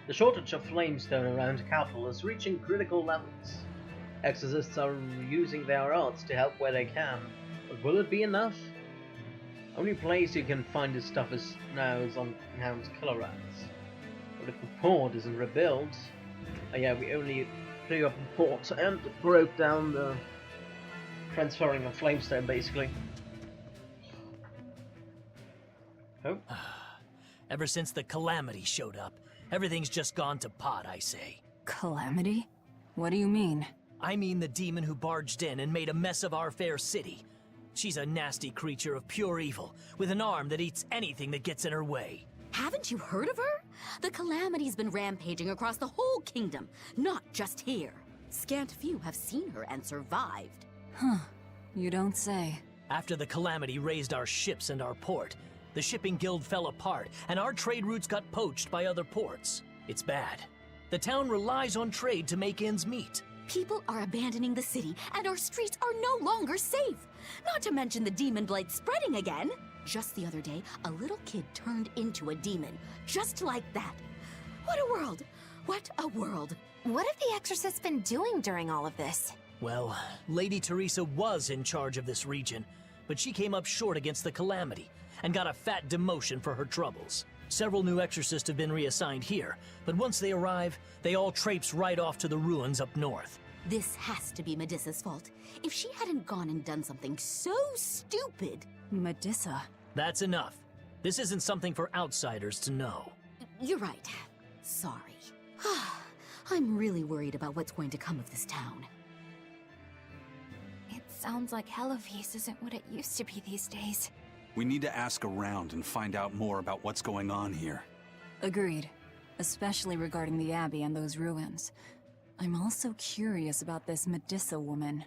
The shortage of flamestone around the capital is reaching critical levels. Exorcists are using their arts to help where they can, but will it be enough? Only place you can find this stuff is on Hound's killer rats. But if the port isn't rebuilt... Oh yeah, we only blew up the port and broke down the transferring of flamestone, basically. Oh. Ever since the Calamity showed up, everything's just gone to pot, I say. Calamity? What do you mean? I mean the demon who barged in and made a mess of our fair city. She's a nasty creature of pure evil, with an arm that eats anything that gets in her way. Haven't you heard of her? The Calamity's been rampaging across the whole kingdom, not just here. Scant few have seen her and survived. Huh. You don't say. After the Calamity raised our ships and our port, the shipping guild fell apart, and our trade routes got poached by other ports. It's bad. The town relies on trade to make ends meet. People are abandoning the city, and our streets are no longer safe. Not to mention the demon blight spreading again. Just the other day, a little kid turned into a demon. Just like that. What a world! What a world! What have the exorcists been doing during all of this? Well, Lady Teresa was in charge of this region, but she came up short against the Calamity, and got a fat demotion for her troubles. Several new exorcists have been reassigned here, but once they arrive, they all traipse right off to the ruins up north. This has to be Medusa's fault. If she hadn't gone and done something so stupid... Medusa? That's enough. This isn't something for outsiders to know. You're right. Sorry. I'm really worried about what's going to come of this town. It sounds like Hellofeast isn't what it used to be these days. We need to ask around and find out more about what's going on here. Agreed. Especially regarding the Abbey and those ruins. I'm also curious about this Medusa woman.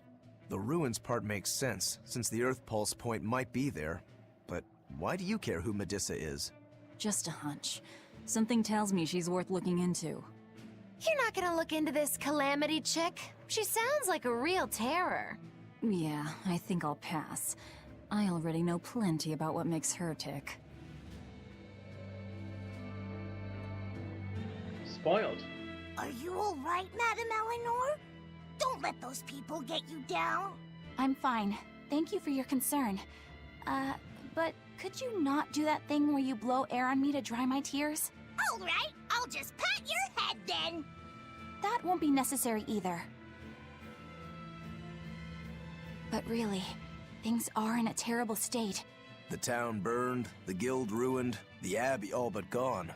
The ruins part makes sense, since the Earth Pulse point might be there. But why do you care who Medusa is? Just a hunch. Something tells me she's worth looking into. You're not gonna look into this Calamity chick? She sounds like a real terror. Yeah, I think I'll pass. I already know plenty about what makes her tick. Spoiled. Are you all right, Madame Eleanor? Don't let those people get you down. I'm fine. Thank you for your concern. But could you not do that thing where you blow air on me to dry my tears? All right, I'll just pat your head then. That won't be necessary either. But really, things are in a terrible state. The town burned, the guild ruined, the abbey all but gone.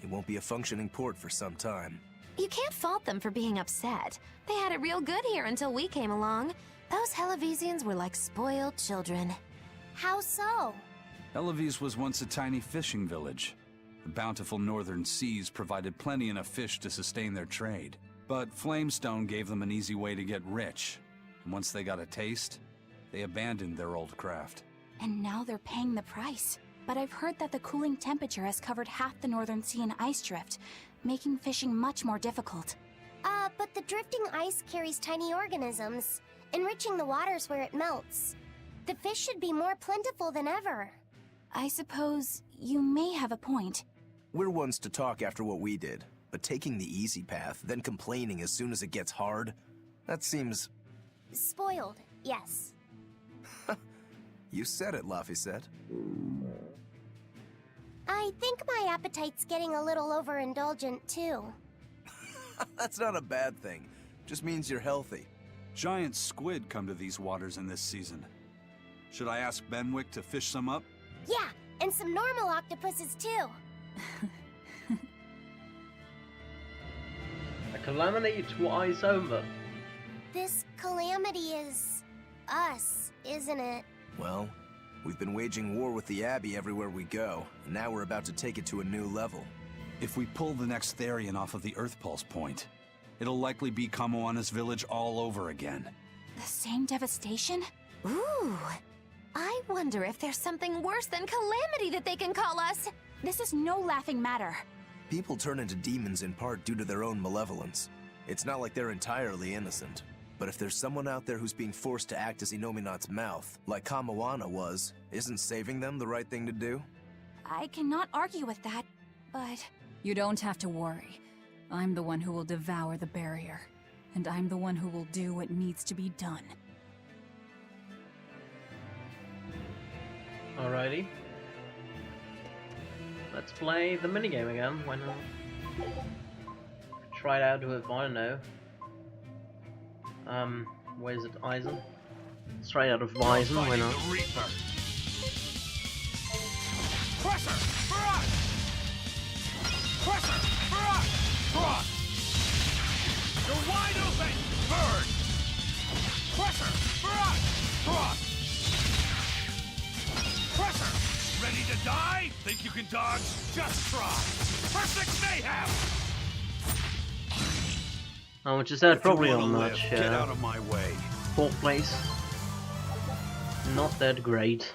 It won't be a functioning port for some time. You can't fault them for being upset. They had it real good here until we came along. Those Hellavesians were like spoiled children. How so? Helaves was once a tiny fishing village. The bountiful northern seas provided plenty enough fish to sustain their trade. But Flamestone gave them an easy way to get rich. And once they got a taste, they abandoned their old craft. And now they're paying the price. But I've heard that the cooling temperature has covered half the northern sea in ice drift, making fishing much more difficult. But the drifting ice carries tiny organisms, enriching the waters where it melts. The fish should be more plentiful than ever. I suppose you may have a point. We're ones to talk after what we did, but taking the easy path, then complaining as soon as it gets hard, that seems... Spoiled, yes. You said it, Laffy said. I think my appetite's getting a little overindulgent, too. That's not a bad thing. Just means you're healthy. Giant squid come to these waters in this season. Should I ask Benwick to fish some up? Yeah, and some normal octopuses, too. A calamity twice over. This calamity is... us, isn't it? Well, we've been waging war with the Abbey everywhere we go, and now we're about to take it to a new level. If we pull the next Therian off of the Earth Pulse point, it'll likely be Kamoana's village all over again. The same devastation? Ooh. I wonder if there's something worse than calamity that they can call us. This is no laughing matter. People turn into demons in part due to their own malevolence. It's not like they're entirely innocent. But if there's someone out there who's being forced to act as Inominat's mouth, like Kamoana was, isn't saving them the right thing to do? I cannot argue with that, but... You don't have to worry. I'm the one who will devour the barrier. And I'm the one who will do what needs to be done. Alrighty. Let's play the minigame again, why not? Try it out with, I don't know. Where's it, Eisen? Let's try it out with Eisen, why not? Crusher, for us! Crusher, for us! Cross! You're wide open! Bird! Crusher, for us! Cross! Crusher! Ready to die? Think you can dodge? Just try! Perfect mayhem! How much is that? Probably not much. Get out of my way. 4th place. Not that great.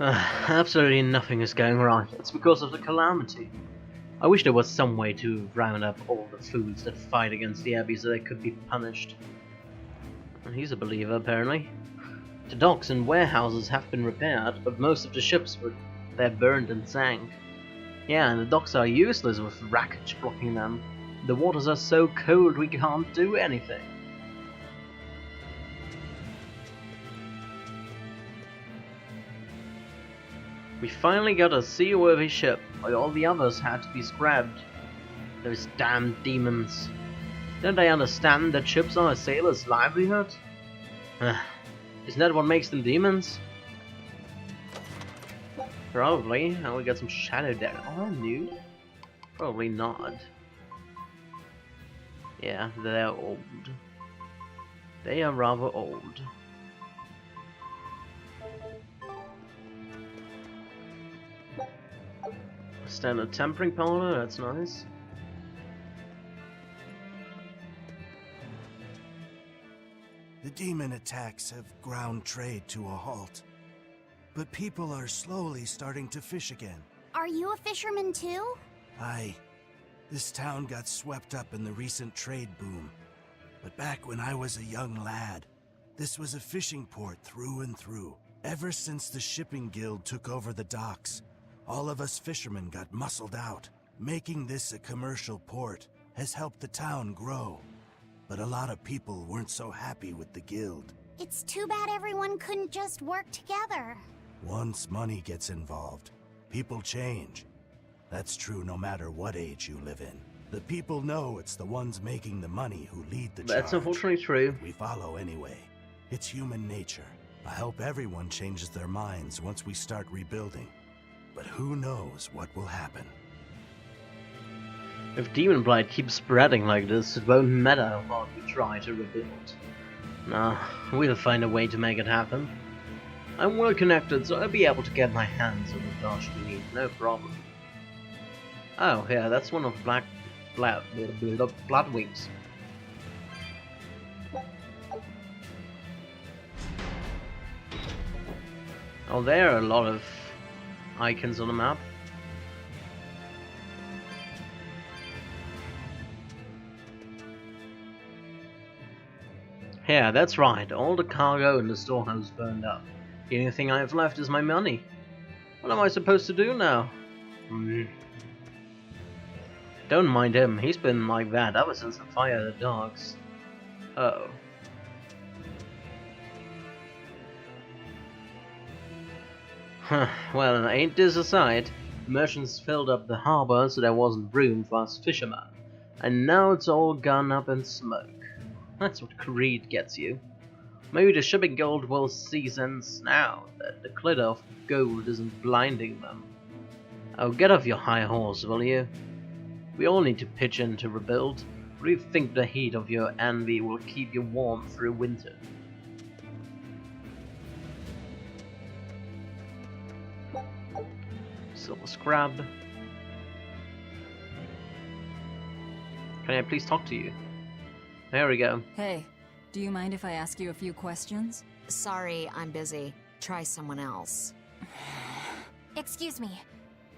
Absolutely nothing is going right. It's because of the calamity. I wish there was some way to round up all the fools that fight against the Abbey so they could be punished. And he's a believer, apparently. The docks and warehouses have been repaired, but most of the ships they're burned and sank. Yeah, and the docks are useless with wreckage blocking them. The waters are so cold we can't do anything. We finally got a seaworthy ship, but all the others had to be scrapped. Those damn demons. Don't they understand that ships are a sailor's livelihood? Isn't that what makes them demons? Probably. And we got some shadow deck. Oh, new? Probably not. Yeah, they're old. They are rather old. Standard tempering powder, that's nice. The demon attacks have ground trade to a halt. But people are slowly starting to fish again. Are you a fisherman too? Aye. This town got swept up in the recent trade boom. But back when I was a young lad, this was a fishing port through and through. Ever since the shipping guild took over the docks, all of us fishermen got muscled out. Making this a commercial port has helped the town grow. But a lot of people weren't so happy with the guild. It's too bad everyone couldn't just work together. Once money gets involved, people change. That's true no matter what age you live in. The people know it's the ones making the money who lead the charge. That's unfortunately true. We follow anyway. It's human nature. I hope everyone changes their minds once we start rebuilding. But who knows what will happen. If Demon Blight keeps spreading like this, it won't matter how hard we try to rebuild. Nah, we'll find a way to make it happen. I'm well connected, so I'll be able to get my hands on the dodge we need, no problem. Oh, yeah, that's one of Bloodwings. Oh, there are a lot of icons on the map. Yeah, that's right. All the cargo in the storehouse burned up. The only thing I have left is my money. What am I supposed to do now? Don't mind him. He's been like that ever since the fire of the dogs. Uh-oh. Huh. Well, ain't this a sight? The merchants filled up the harbor so there wasn't room for us fishermen. And now it's all gone up in smoke. That's what greed gets you. Maybe the shipping guild will see sense now that the glitter of gold isn't blinding them. Oh, get off your high horse, will you? We all need to pitch in to rebuild. Or do you think the heat of your envy will keep you warm through winter? Silver scrap. Can I please talk to you? There we go. Hey, do you mind if I ask you a few questions? Sorry, I'm busy. Try someone else. Excuse me.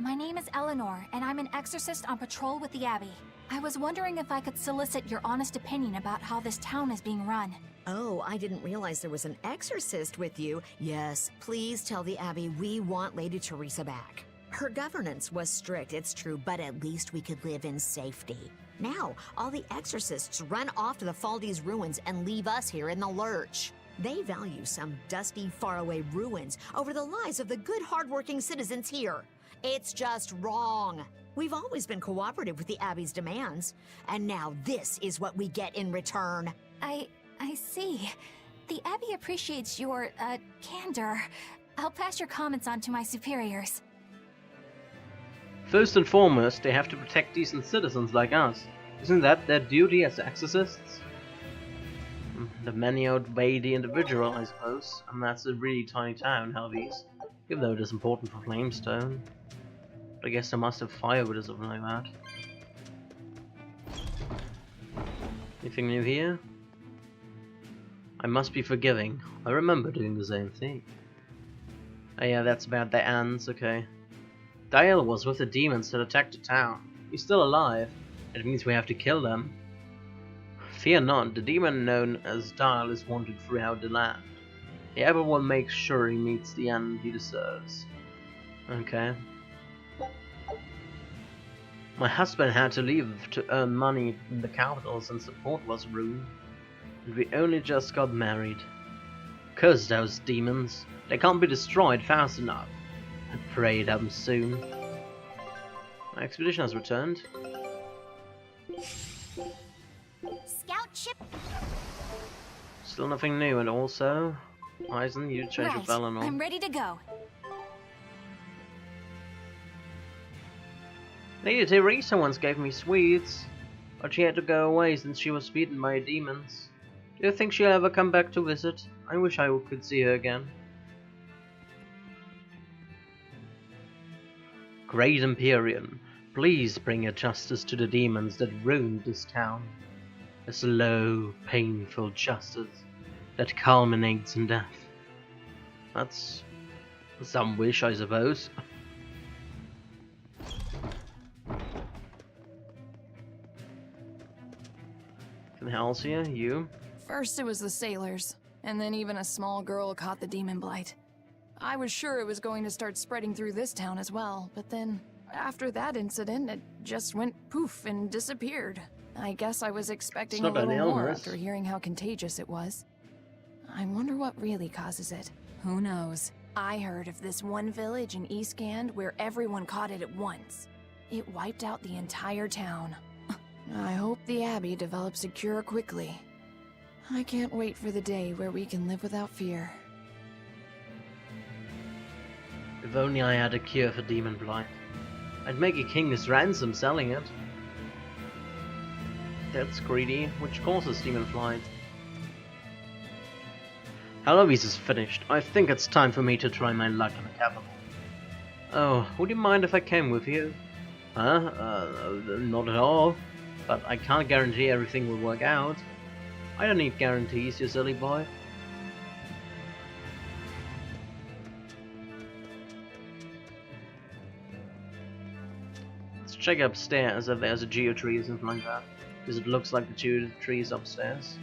My name is Eleanor, and I'm an exorcist on patrol with the Abbey. I was wondering if I could solicit your honest opinion about how this town is being run. Oh, I didn't realize there was an exorcist with you. Yes, please tell the Abbey we want Lady Teresa back. Her governance was strict, it's true, but at least we could live in safety. Now, all the exorcists run off to the Faldi's ruins and leave us here in the lurch. They value some dusty, faraway ruins over the lives of the good, hardworking citizens here. It's just wrong. We've always been cooperative with the Abbey's demands, and now this is what we get in return. I see. The Abbey appreciates your, candor. I'll pass your comments on to my superiors. First and foremost, they have to protect decent citizens like us. Isn't that their duty as exorcists? The many outweigh the individual, I suppose, and that's a really tiny town, Helvies, even though it is important for Flamestone. But I guess they must have firewood or something like that. Anything new here? I must be forgiving. I remember doing the same thing. Oh yeah, that's about the ants, okay. Dial was with the demons that attacked the town. He's still alive. It means we have to kill them. Fear not, the demon known as Dial is wanted throughout the land. Everyone makes sure he meets the end he deserves. Okay. My husband had to leave to earn money in the capital since the port was ruined. And we only just got married. Curse those demons. They can't be destroyed fast enough. I pray them soon. My expedition has returned. Scout ship. Still nothing new, and also, Eisen, you change with Eleanor. I'm ready to go. Lady Teresa once gave me sweets, but she had to go away since she was beaten by demons. Do you think she'll ever come back to visit? I wish I could see her again. Great Empyrean, please bring your justice to the demons that ruined this town. A slow, painful justice that culminates in death. That's some wish, I suppose. Anything else here? You? First it was the sailors, and then even a small girl caught the demon blight. I was sure it was going to start spreading through this town as well, but then, after that incident, it just went poof and disappeared. I guess I was expecting a little more after hearing how contagious it was. I wonder what really causes it. Who knows? I heard of this one village in Eastgand where everyone caught it at once. It wiped out the entire town. I hope the Abbey develops a cure quickly. I can't wait for the day where we can live without fear. If only I had a cure for demon blight. I'd make a king's ransom selling it. That's greedy, which causes demon blight. Halloween is finished. I think it's time for me to try my luck in the capital. Oh, would you mind if I came with you? Huh? Not at all. But I can't guarantee everything will work out. I don't need guarantees, you silly boy. Let's check upstairs if there's a geotree or something like that. Because it looks like the geotree is upstairs.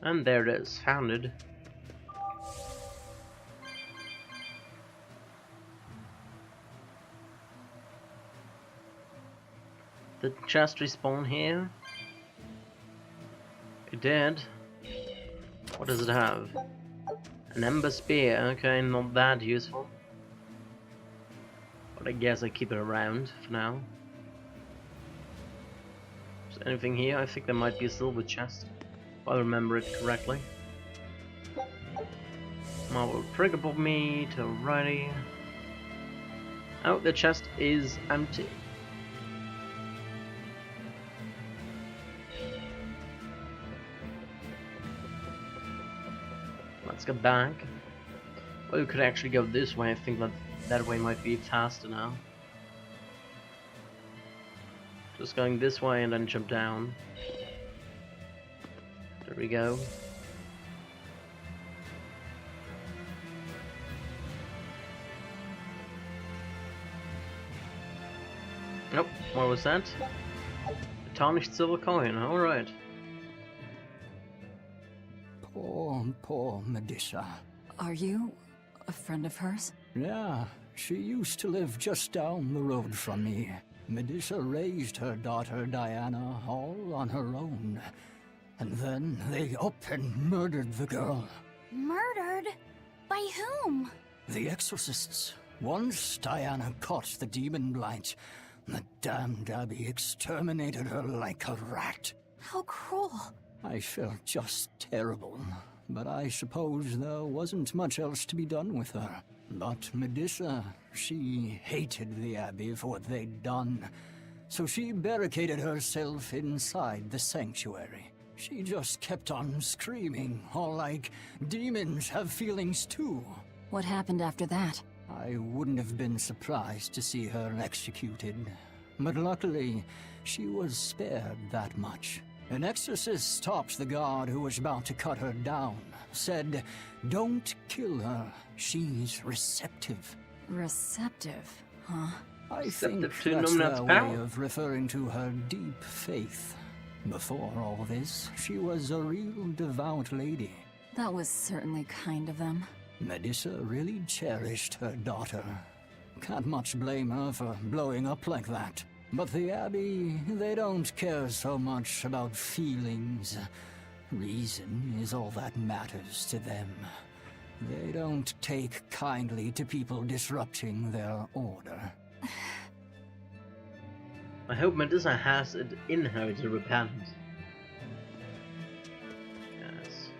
And there it is, found it. Did the chest respawn here? It did. What does it have? An ember spear, okay, not that useful. But I guess I keep it around for now. Is there anything here? I think there might be a silver chest. If I remember it correctly. Marble trigger bomb meat, alrighty. Oh, the chest is empty. Let's get back. Well, we could actually go this way. I think that way might be faster now. Just going this way and then jump down. There we go. Nope, what was that? A tarnished silver coin, alright. Poor Medusa. Are you a friend of hers? Yeah, she used to live just down the road from me. Medusa raised her daughter Diana all on her own. And then they up and murdered the girl. Murdered? By whom? The exorcists. Once Diana caught the demon blight, the damned Abbey exterminated her like a rat. How cruel. I felt just terrible, but I suppose there wasn't much else to be done with her. But Medusa, she hated the Abbey for what they'd done, so she barricaded herself inside the sanctuary. She just kept on screaming, all like, demons have feelings too. What happened after that? I wouldn't have been surprised to see her executed, but luckily, she was spared that much. An exorcist stopped the guard who was about to cut her down, said, "Don't kill her, she's receptive." Receptive, huh? I think that's their way of referring to her deep faith. Before all this, she was a real devout lady. That was certainly kind of them. Medusa really cherished her daughter. Can't much blame her for blowing up like that. But the Abbey, they don't care so much about feelings. Reason is all that matters to them. They don't take kindly to people disrupting their order. I hope Medusa has it in her to repent. Yes.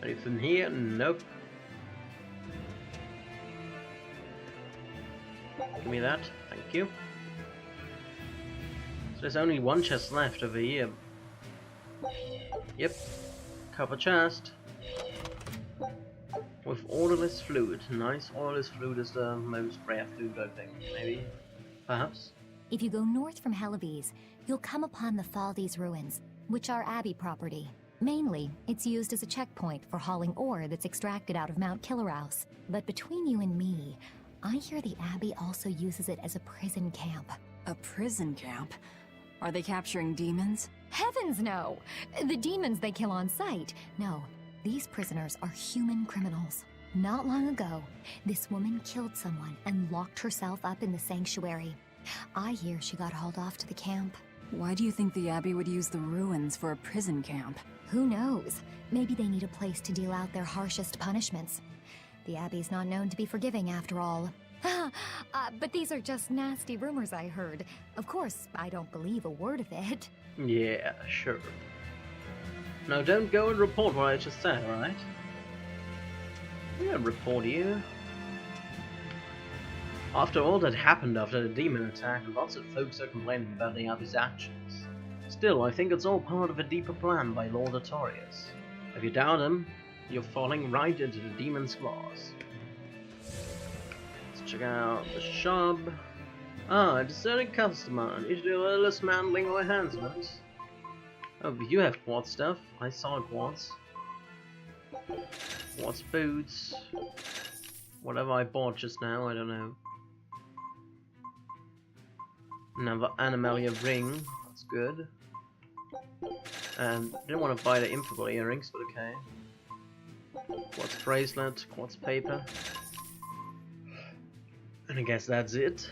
Anything here? Nope. Give me that, thank you. So there's only one chest left over here. Yep, copper chest. With odorless fluid. Nice, odorless fluid is the most rare fluid, I think. Maybe? Perhaps? If you go north from Hellebes, you'll come upon the Thaldes ruins, which are Abbey property. Mainly, it's used as a checkpoint for hauling ore that's extracted out of Mount Killerhouse. But between you and me, I hear the Abbey also uses it as a prison camp. A prison camp? Are they capturing demons? Heavens no! The demons they kill on sight. No, these prisoners are human criminals. Not long ago, this woman killed someone and locked herself up in the sanctuary. I hear she got hauled off to the camp. Why do you think the Abbey would use the ruins for a prison camp? Who knows? Maybe they need a place to deal out their harshest punishments. The Abbey's not known to be forgiving after all. But these are just nasty rumors I heard. Of course, I don't believe a word of it. Yeah, sure. Now don't go and report what I just said, alright? I'm gonna report you. After all that happened after the demon attack, lots of folks are complaining about the Abbey's actions. Still, I think it's all part of a deeper plan by Lord Artorias. If you doubt him, you're falling right into the demon's claws. Let's check out the shop. Ah, a discerning customer. Need to do a little dismantling or enhancement. Oh, but you have quartz stuff. I saw quartz. Quartz boots. Whatever I bought just now, I don't know. Another Animalia ring. That's good. And didn't want to buy the infable earrings, but okay. Quartz bracelet, quartz paper. And I guess that's it.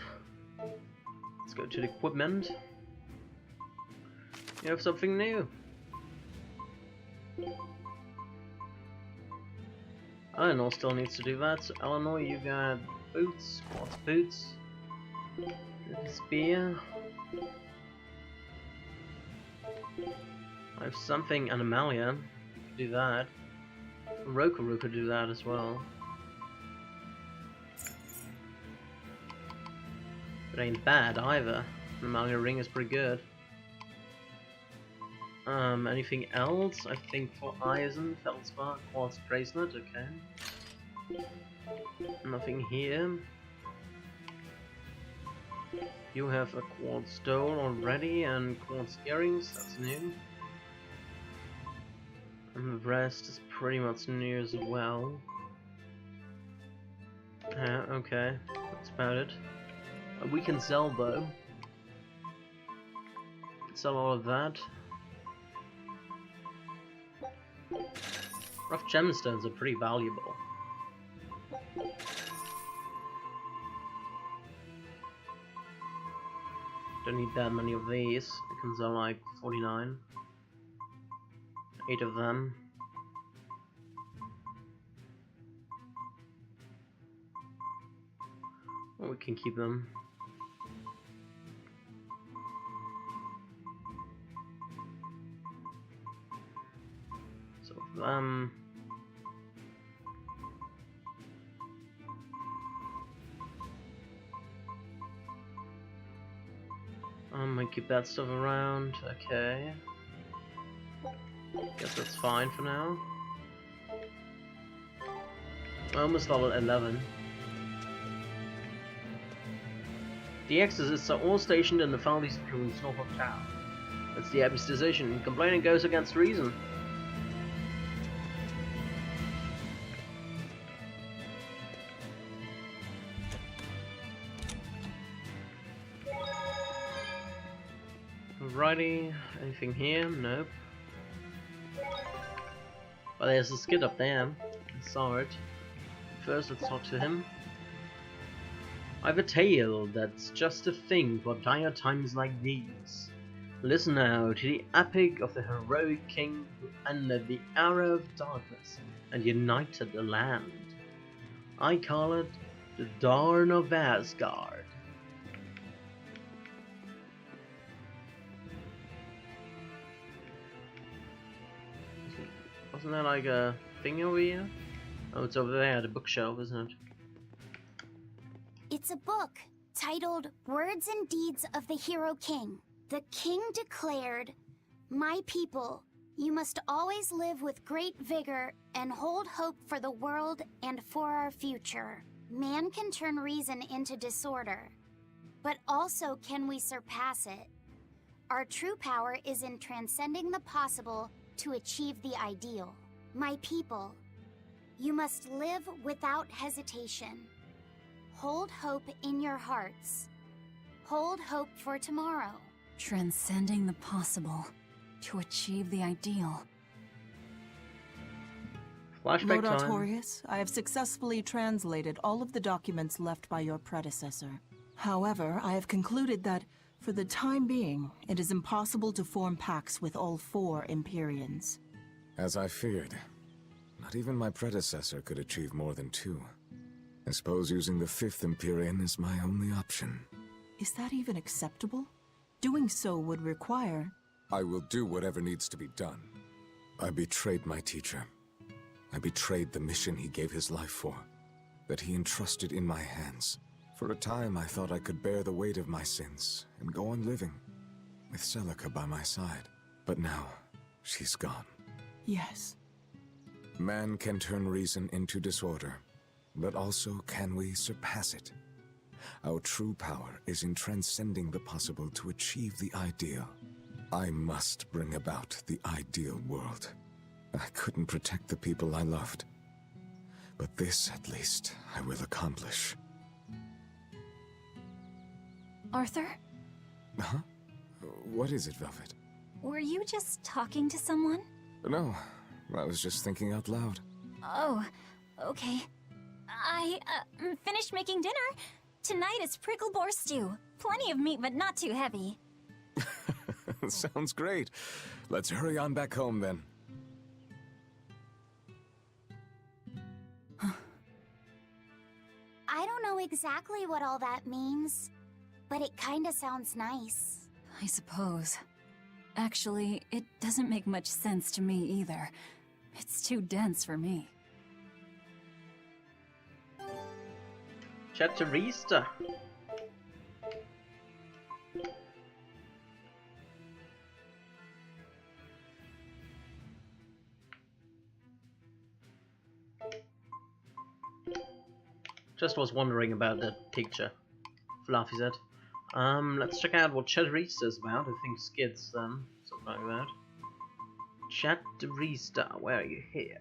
Let's go to the equipment. You have something new. Eleanor still needs to do that. So Eleanor, you got boots, quartz boots, spear. I have something, Animalia. You could do that. Rokaru could do that as well. It ain't bad either. Animalia ring is pretty good. Anything else? I think for Eisen, Feldspar, quartz bracelet, okay. Nothing here. You have a quartz stole already and quartz earrings, that's new. And the rest is pretty much new as well. Okay, that's about it. We can sell though. Sell all of that. Rough gemstones are pretty valuable. Don't need that many of these. It comes out like 49. 8 of them. Well, we can keep them. So them. I keep that stuff around. Okay. Guess that's fine for now. Almost level 11. The exorcists are all stationed in the farthest ruins north of town. That's the Abbey's decision. Complaining goes against reason. Alrighty, anything here? Nope. But there's a skid up there. I saw it. First, let's talk to him. I've a tale that's just a thing for dire times like these. Listen now to the epic of the heroic king who ended the era of darkness and united the land. I call it the Dawn of Asgard. Wasn't that like a thing over here? Oh, it's over there, the bookshelf, isn't it? It's a book titled Words and Deeds of the Hero King. The king declared, "My people, you must always live with great vigor and hold hope for the world and for our future. Man can turn reason into disorder, but also can we surpass it. Our true power is in transcending the possible to achieve the ideal. My people, you must live without hesitation. Hold hope in your hearts. Hold hope for tomorrow." Transcending the possible to achieve the ideal. Flashback Lord time. Artorias, I have successfully translated all of the documents left by your predecessor. However, I have concluded that, for the time being, it is impossible to form pacts with all 4 Empyreans. As I feared. Not even my predecessor could achieve more than 2. I suppose using the 5th Empyrean is my only option. Is that even acceptable? Doing so would require... I will do whatever needs to be done. I betrayed my teacher. I betrayed the mission he gave his life for, that he entrusted in my hands. For a time, I thought I could bear the weight of my sins and go on living, with Celica by my side. But now, she's gone. Yes. Man can turn reason into disorder, but also can we surpass it? Our true power is in transcending the possible to achieve the ideal. I must bring about the ideal world. I couldn't protect the people I loved, but this, at least, I will accomplish. Arthur? Huh? What is it, Velvet? Were you just talking to someone? No, I was just thinking out loud. Oh, okay. I finished making dinner. Tonight is prickle boar stew. Plenty of meat, but not too heavy. Sounds great. Let's hurry on back home, then. I don't know exactly what all that means, but it kinda sounds nice. I suppose. Actually, it doesn't make much sense to me either. It's too dense for me. Chatterista. Just was wondering about that picture. Fluffy said. Let's check out what Chatterista is about. I think Skids, something like that. Chatterista, where are you here?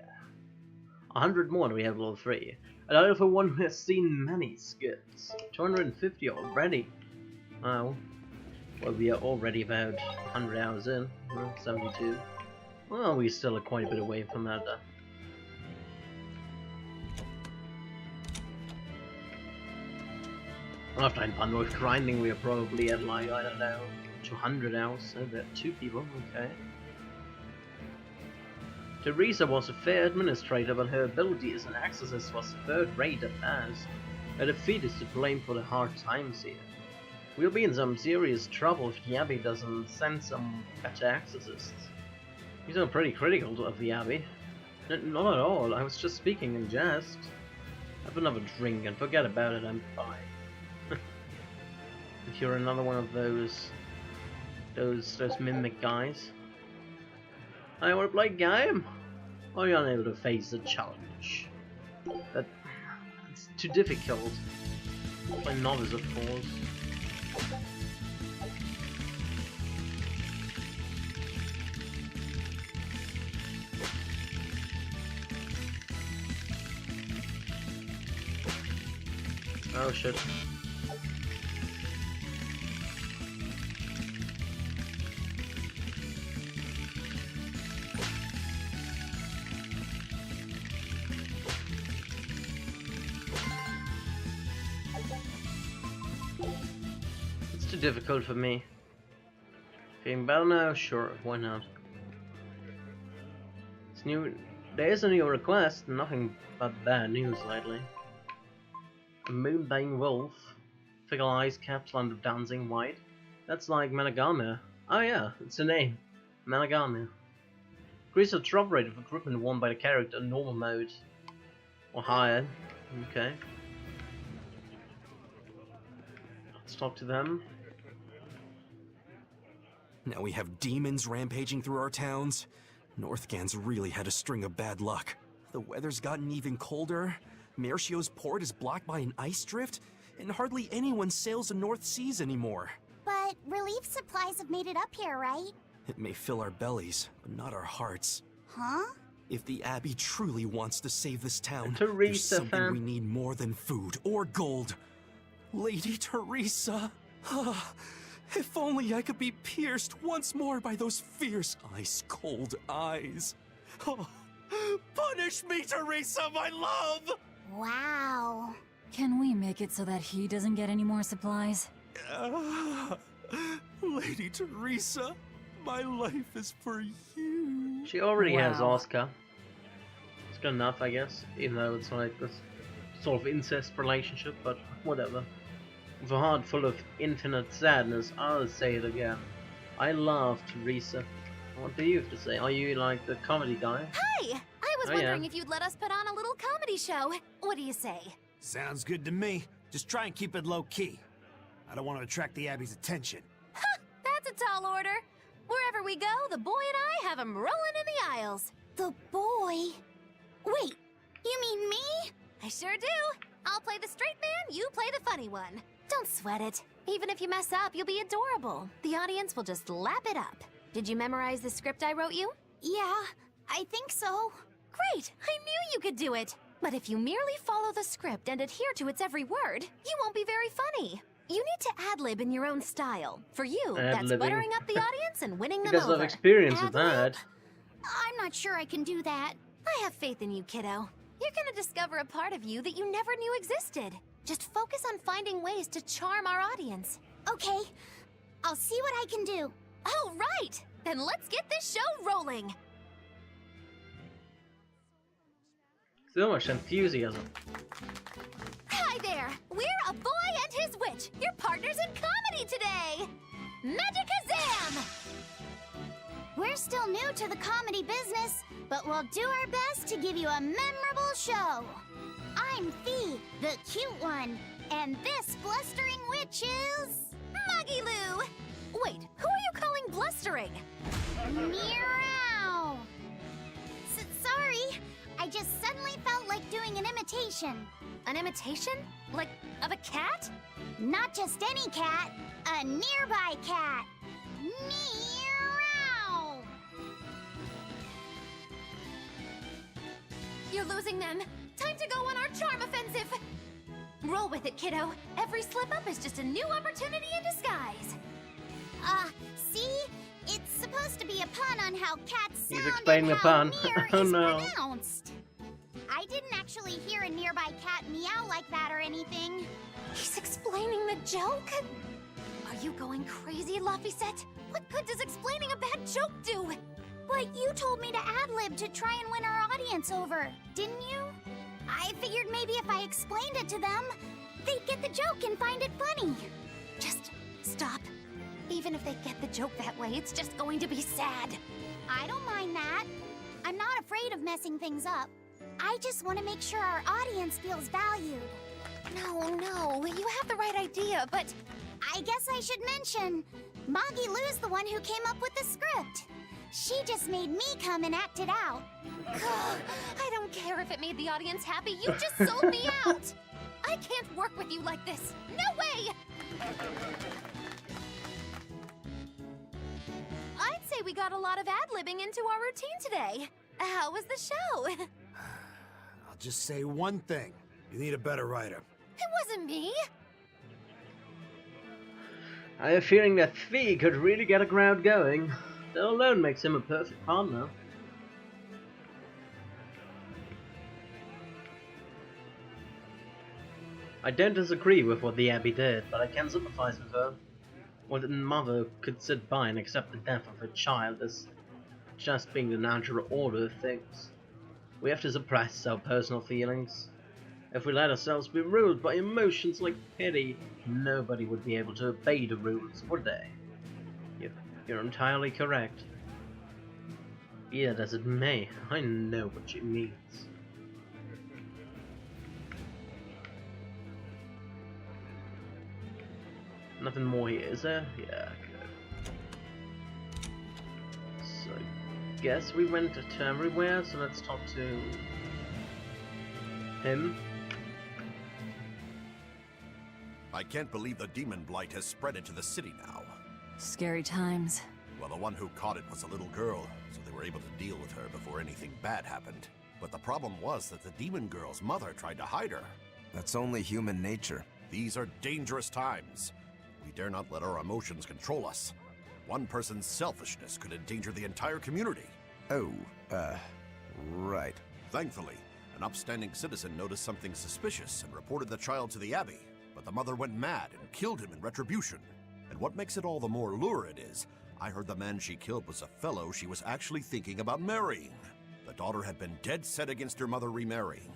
100 more and we have level 3. And I know for one who has seen many Skids. 250 already. Wow. Well, we are already about 100 hours in. 72. Well, we still are quite a bit away from that. After I'm done with grinding, we are probably at like, I don't know, 200 hours. So there are 2 people, okay. Teresa was a fair administrator, but her ability as an exorcist was third-rate at best. Her defeat is to blame for the hard times here. We'll be in some serious trouble if the Abbey doesn't send some better exorcists. These are pretty critical of the Abbey. Not at all, I was just speaking in jest. Have another drink and forget about it, I'm fine. If you're another one of those mimic guys. I want to play game. Or you're unable to face the challenge. It's too difficult. Play novice, of course. Oh shit. Difficult for me. Feeling better now? Sure, why not? It's new. There is a new request, nothing but bad news lately. A moon-baying wolf, fickle eyes, caps, land of dancing white. That's like Managame. Oh yeah, it's a name. Managame. Increase the drop rate of equipment worn by the character in normal mode. Or higher. Okay. Let's talk to them. Now we have demons rampaging through our towns. Northgan's really had a string of bad luck. The weather's gotten even colder. Mercio's port is blocked by an ice drift, and hardly anyone sails the North Seas anymore. But relief supplies have made it up here, right? It may fill our bellies, but not our hearts. Huh? If the Abbey truly wants to save this town, Teresa, there's something we need more than food or gold. Lady Teresa! If only I could be pierced once more by those fierce, ice-cold eyes. Oh, Punish me, Teresa, my love! Wow. Can we make it so that he doesn't get any more supplies? Lady Teresa, my life is for you. She already has Wow. Oscar. It's good enough, I guess, even though it's like this sort of incest relationship, but whatever. With a heart full of infinite sadness, I'll say it again. I love Teresa. What do you have to say? Are you like the comedy guy? Hi! I was Oh, wondering yeah. if you'd let us put on a little comedy show. What do you say? Sounds good to me. Just try and keep it low-key. I don't want to attract the Abbey's attention. That's a tall order. Wherever we go, the boy and I have him rolling in the aisles. The boy? Wait, you mean me? I sure do. I'll play the straight man, you play the funny one. Don't sweat it. Even if you mess up, you'll be adorable. The audience will just lap it up. Did you memorize the script I wrote you? Yeah, I think so. Great! I knew you could do it! But if you merely follow the script and adhere to its every word, you won't be very funny. You need to ad-lib in your own style. For you, that's Ad-libbing. buttering up the audience and winning You them guys over. have experience with Ad-lib? that. I'm not sure I can do that. I have faith in you, kiddo. You're gonna discover a part of you that you never knew existed. Just focus on finding ways to charm our audience. Okay, I'll see what I can do. All right! Then let's get this show rolling! So much enthusiasm. Hi there! We're A Boy and His Witch, your partners in comedy today! Magicazam! We're still new to the comedy business, but we'll do our best to give you a memorable show. I'm Fee, the cute one, and this blustering witch is... Muggy Lou! Wait, who are you calling blustering? Meow! Sorry, I just suddenly felt like doing an imitation. An imitation? Like, of a cat? Not just any cat, a nearby cat. Meow! You're losing them. Time to go on our charm offensive. Roll with it, kiddo. Every slip up is just a new opportunity in disguise. See? It's supposed to be a pun on how cats sound He's explaining the and how pun. near Oh is no. pronounced. I didn't actually hear a nearby cat meow like that or anything. He's explaining the joke? Are you going crazy, Laphicet? What good does explaining a bad joke do? But you told me to ad-lib to try and win our audience over, didn't you? I figured maybe if I explained it to them, they'd get the joke and find it funny. Just stop. Even if they get the joke that way, it's just going to be sad. I don't mind that. I'm not afraid of messing things up. I just want to make sure our audience feels valued. No, you have the right idea, but... I guess I should mention, Moggy Lou's the one who came up with the script. She just made me come and act it out. I don't care if it made the audience happy, you just sold me out! I can't work with you like this! No way! I'd say we got a lot of ad-libbing into our routine today. How was the show? I'll just say one thing. You need a better writer. It wasn't me. I have a feeling that Fee could really get a crowd going. That alone makes him a perfect partner. I don't disagree with what the Abbey did, but I can sympathize with her. What mother could sit by and accept the death of her child as just being the natural order of things. We have to suppress our personal feelings. If we let ourselves be ruled by emotions like pity, nobody would be able to obey the rules, would they? You're entirely correct. Be it as it may, I know what she means. Nothing more here, is there? Yeah, good. So, I guess we went to everywhere, so let's talk to him. I can't believe the demon blight has spread into the city now. Scary times. Well, the one who caught it was a little girl, so they were able to deal with her before anything bad happened. But the problem was that the demon girl's mother tried to hide her. That's only human nature. These are dangerous times. We dare not let our emotions control us. One person's selfishness could endanger the entire community. Oh, Right. Thankfully, an upstanding citizen noticed something suspicious and reported the child to the Abbey, but the mother went mad and killed him in retribution. And what makes it all the more lurid is, I heard the man she killed was a fellow she was actually thinking about marrying. The daughter had been dead set against her mother remarrying.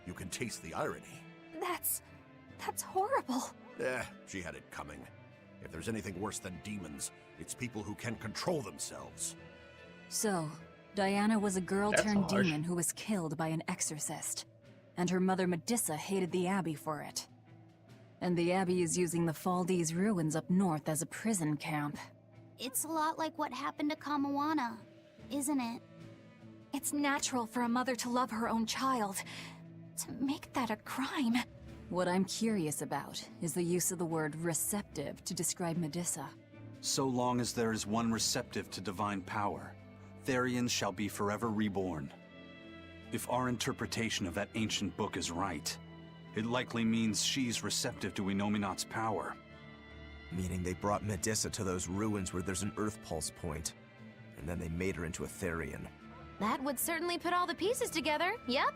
You can taste the irony. That's horrible. She had it coming. If there's anything worse than demons, it's people who can't control themselves. So, Diana was a girl That's turned harsh. demon who was killed by an exorcist. And her mother Medissa hated the Abbey for it. And the Abbey is using the Faldi's ruins up north as a prison camp. It's a lot like what happened to Kamawana, isn't it? It's natural for a mother to love her own child. To make that a crime. What I'm curious about is the use of the word receptive to describe Medissa. So long as there is one receptive to divine power, Therians shall be forever reborn. If our interpretation of that ancient book is right, it likely means she's receptive to Inominat's power. Meaning they brought Medissa to those ruins where there's an Earth Pulse point, and then they made her into a Therian. That would certainly put all the pieces together, yep.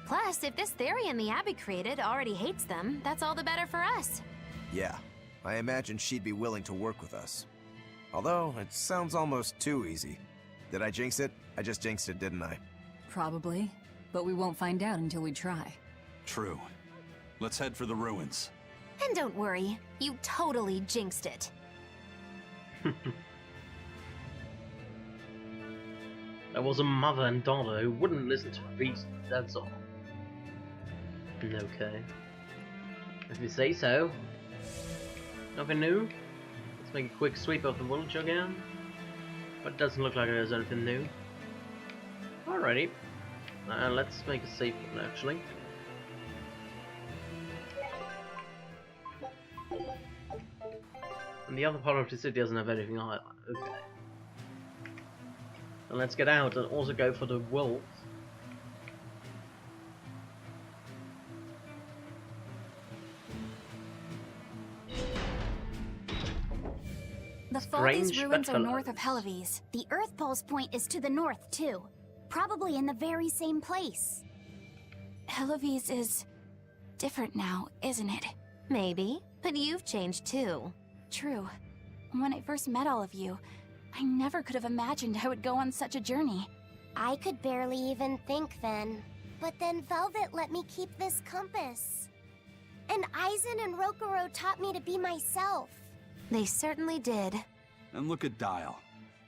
Plus, if this Therian the Abbey created already hates them, that's all the better for us. Yeah, I imagine she'd be willing to work with us. Although, it sounds almost too easy. Did I jinx it? I just jinxed it, didn't I? Probably, but we won't find out until we try. True. Let's head for the ruins. And don't worry, you totally jinxed it. There was a mother and daughter who wouldn't listen to reason, that's all. Okay. If you say so. Nothing new? Let's make a quick sweep of the village again. But it doesn't look like there's anything new. Alrighty. Let's make a save one actually. And the other part of the city doesn't have anything either. Okay. And let's get out and also go for the wolves. The Strange Faldi's ruins are bedfellows. north of Helives. The Earth Pulse point is to the north, too. Probably in the very same place. Helives is different now, isn't it? Maybe, but you've changed too. True. When I first met all of you, I never could have imagined I would go on such a journey. I could barely even think then. But then Velvet let me keep this compass. And Aizen and Rokuro taught me to be myself. They certainly did. And look at Dial.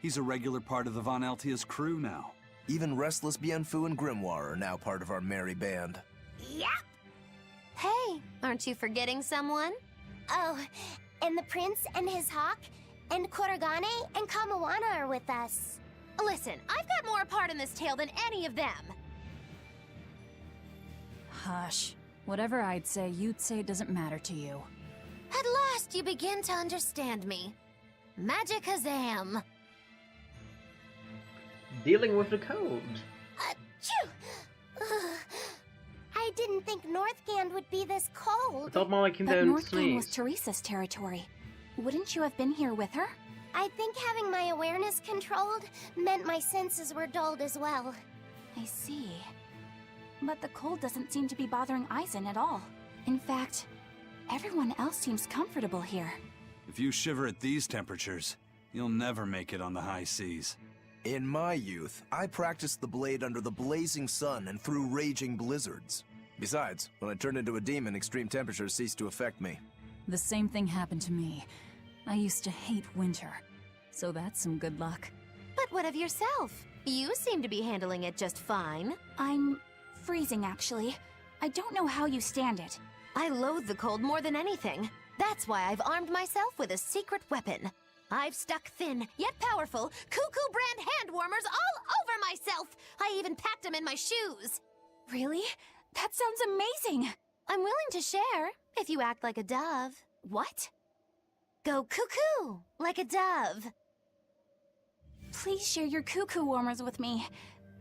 He's a regular part of the Von Altia's crew now. Even Restless Bienfu and Grimoire are now part of our merry band. Yep. Hey, aren't you forgetting someone? Oh, and the prince and his hawk, and Korogane and Kamawana are with us. Listen, I've got more part in this tale than any of them. Hush. Whatever I'd say, you'd say it doesn't matter to you. At last you begin to understand me. Magic Hazam. Dealing with the cold. Achoo! Ugh. I didn't think Northgand would be this I cold. thought Malakim But don't Northgate was sneeze. Teresa's territory. Wouldn't you have been here with her? I think having my awareness controlled meant my senses were dulled as well. I see. But the cold doesn't seem to be bothering Aizen at all. In fact, everyone else seems comfortable here. If you shiver at these temperatures, you'll never make it on the high seas. In my youth, I practiced the blade under the blazing sun and through raging blizzards. Besides, when I turned into a demon, extreme temperatures ceased to affect me. The same thing happened to me. I used to hate winter. So that's some good luck. But what of yourself? You seem to be handling it just fine. I'm freezing, actually. I don't know how you stand it. I loathe the cold more than anything. That's why I've armed myself with a secret weapon. I've stuck thin, yet powerful, Cuckoo brand hand warmers all over myself. I even packed them in my shoes. Really? That sounds amazing! I'm willing to share, if you act like a dove. What? Go cuckoo, like a dove. Please share your cuckoo warmers with me.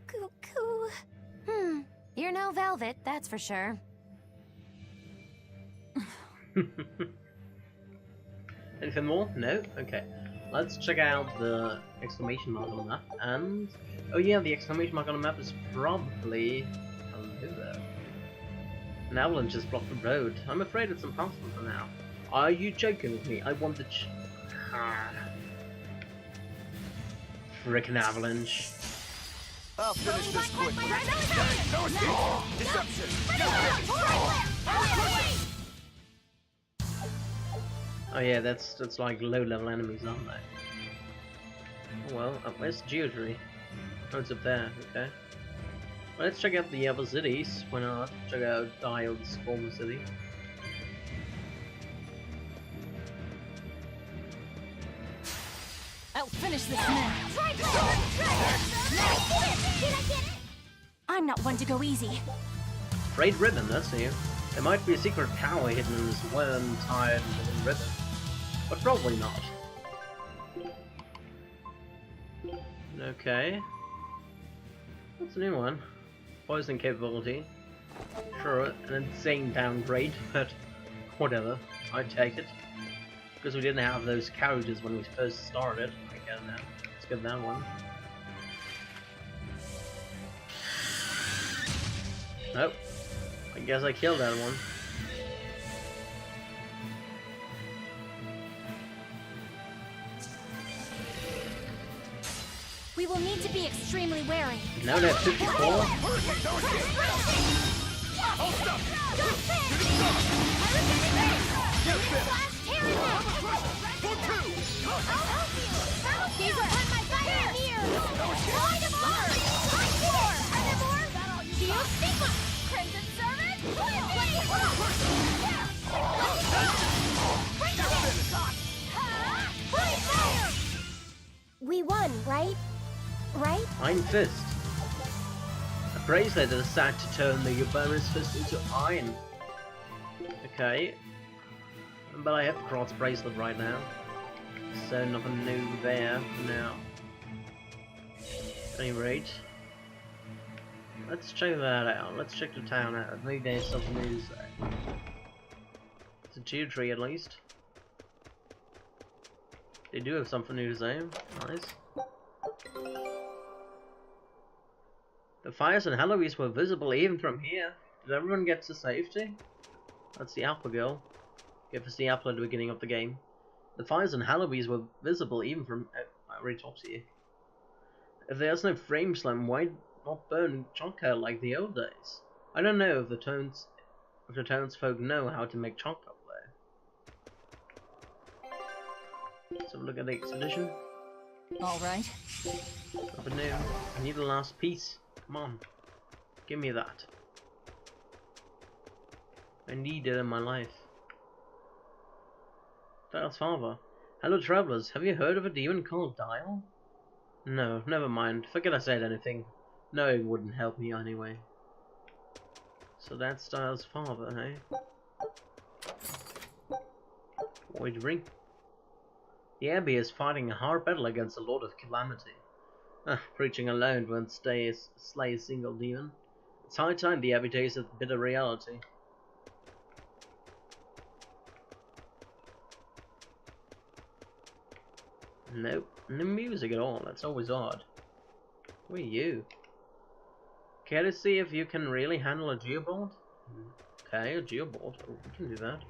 Cuckoo. You're no velvet, that's for sure. Anything more? No? Okay. let's check out the exclamation mark on the map, and... Oh yeah, the exclamation mark on the map is probably... Hello there. An avalanche just blocked the road. I'm afraid it's impossible for now. Are you joking with me? I want the frickin' avalanche. I'll finish this quickly. Oh yeah, that's like low-level enemies, aren't they? Oh, well, where's the geometry? Oh, it's up there. Okay. Well, let's check out the other cities. Why not? Check out Dial's former city. I'll finish this now. I'm not one to go easy. Frayed ribbon, that's new. There might be a secret power hidden in this worm-tired ribbon, but probably not. Okay. That's a new one. Poison capability. Sure, an insane downgrade, but whatever. I'd take it. Because we didn't have those carriages when we first started. I get that. Let's get that one. Nope. I guess I killed that one. We will need to be extremely wary. Now they're 54. We won, right? Right? Iron Fist. A bracelet that is said to turn the Uberman's fist into iron. Okay. But I have Cross bracelet right now. So nothing new there now. At any rate. Let's check that out. Let's check the town out. Maybe there's something new to say. It's a cheer tree at least. They do have something new to say. Nice. The fires and Halloweens were visible even from here. Did everyone get to safety? That's the apple girl. Give us the apple at the beginning of the game. The fires and Halloweens were visible even from... I already talked to you. If there's no frame slam, why not burn chocolate like the old days? I don't know if the townsfolk know how to make chocolate there. Let's have a look at the expedition. Alright. Nothing new. I need the last piece. Come on. Give me that. I need it in my life. Dial's father. Hello travelers, have you heard of a demon called Dial? No, never mind. Forget I said anything. No, it wouldn't help me anyway. So that's Dial's father, eh? Void ring. The Abbey is fighting a hard battle against the Lord of Calamity. Preaching alone won't slay a single demon. It's high time the Abbey tasted bitter reality. Nope, no music at all. That's always odd. Who are you? Care to see if you can really handle a geoboard? Okay, a geoboard. Oh, we can do that.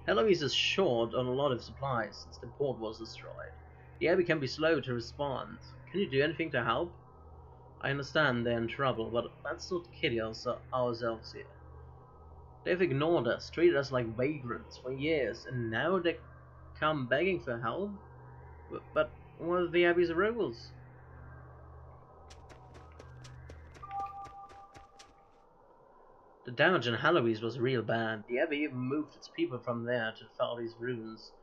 Heloise is short on a lot of supplies since the port was destroyed. The Abbey can be slow to respond. Can you do anything to help? I understand they're in trouble, but let's not kid ourselves here. They've ignored us, treated us like vagrants for years, and now they come begging for help? But what are the Abbey's rules? The damage in Heloise was real bad. The Abbey even moved its people from there to fell these ruins.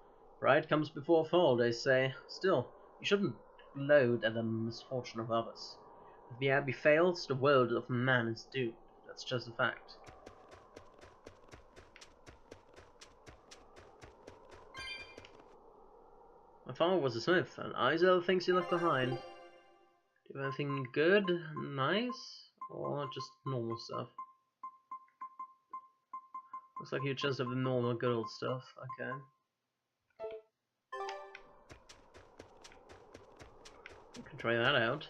Pride comes before fall, they say. Still, you shouldn't gloat at the misfortune of others. If the Abbey fails, the world of man is doomed. That's just a fact. My father was a smith, and eyes are the things he left behind. Do you have anything good, nice, or just normal stuff? Looks like you just have the normal good old stuff, okay. can try that out.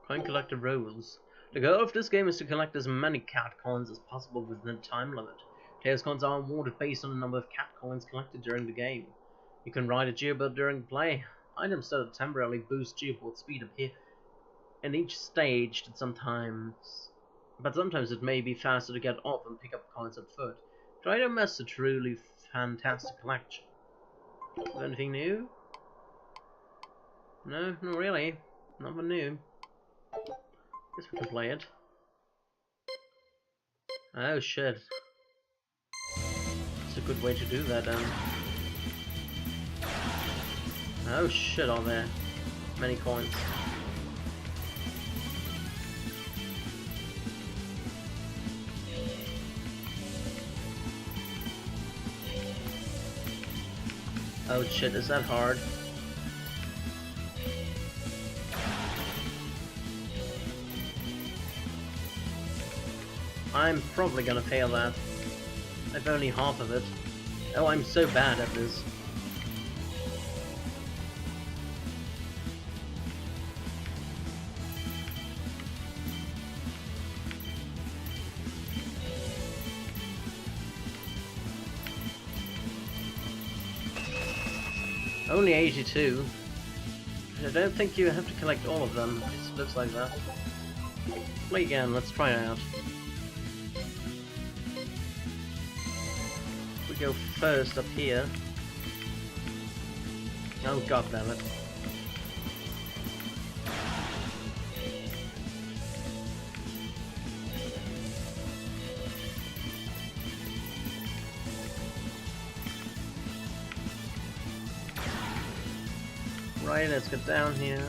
Coin collector rules. The goal of this game is to collect as many cat coins as possible within a time limit. Tails coins are awarded based on the number of cat coins collected during the game. You can ride a geoboat during play. Items that temporarily boost geoboat speed appear in each stage but sometimes it may be faster to get off and pick up coins on foot. Try to miss a truly fantastic collection. Is there anything new? No, not really. Nothing new. Guess we can play it. Oh shit. It's a good way to do that then. Oh shit, are there many coins. Oh shit, is that hard? I'm probably gonna fail that. I've only half of it. Oh, I'm so bad at this. Only 82. I don't think you have to collect all of them. It looks like that. Play again, let's try it out. We go first up here. Oh god damn it. Right, let's get down here.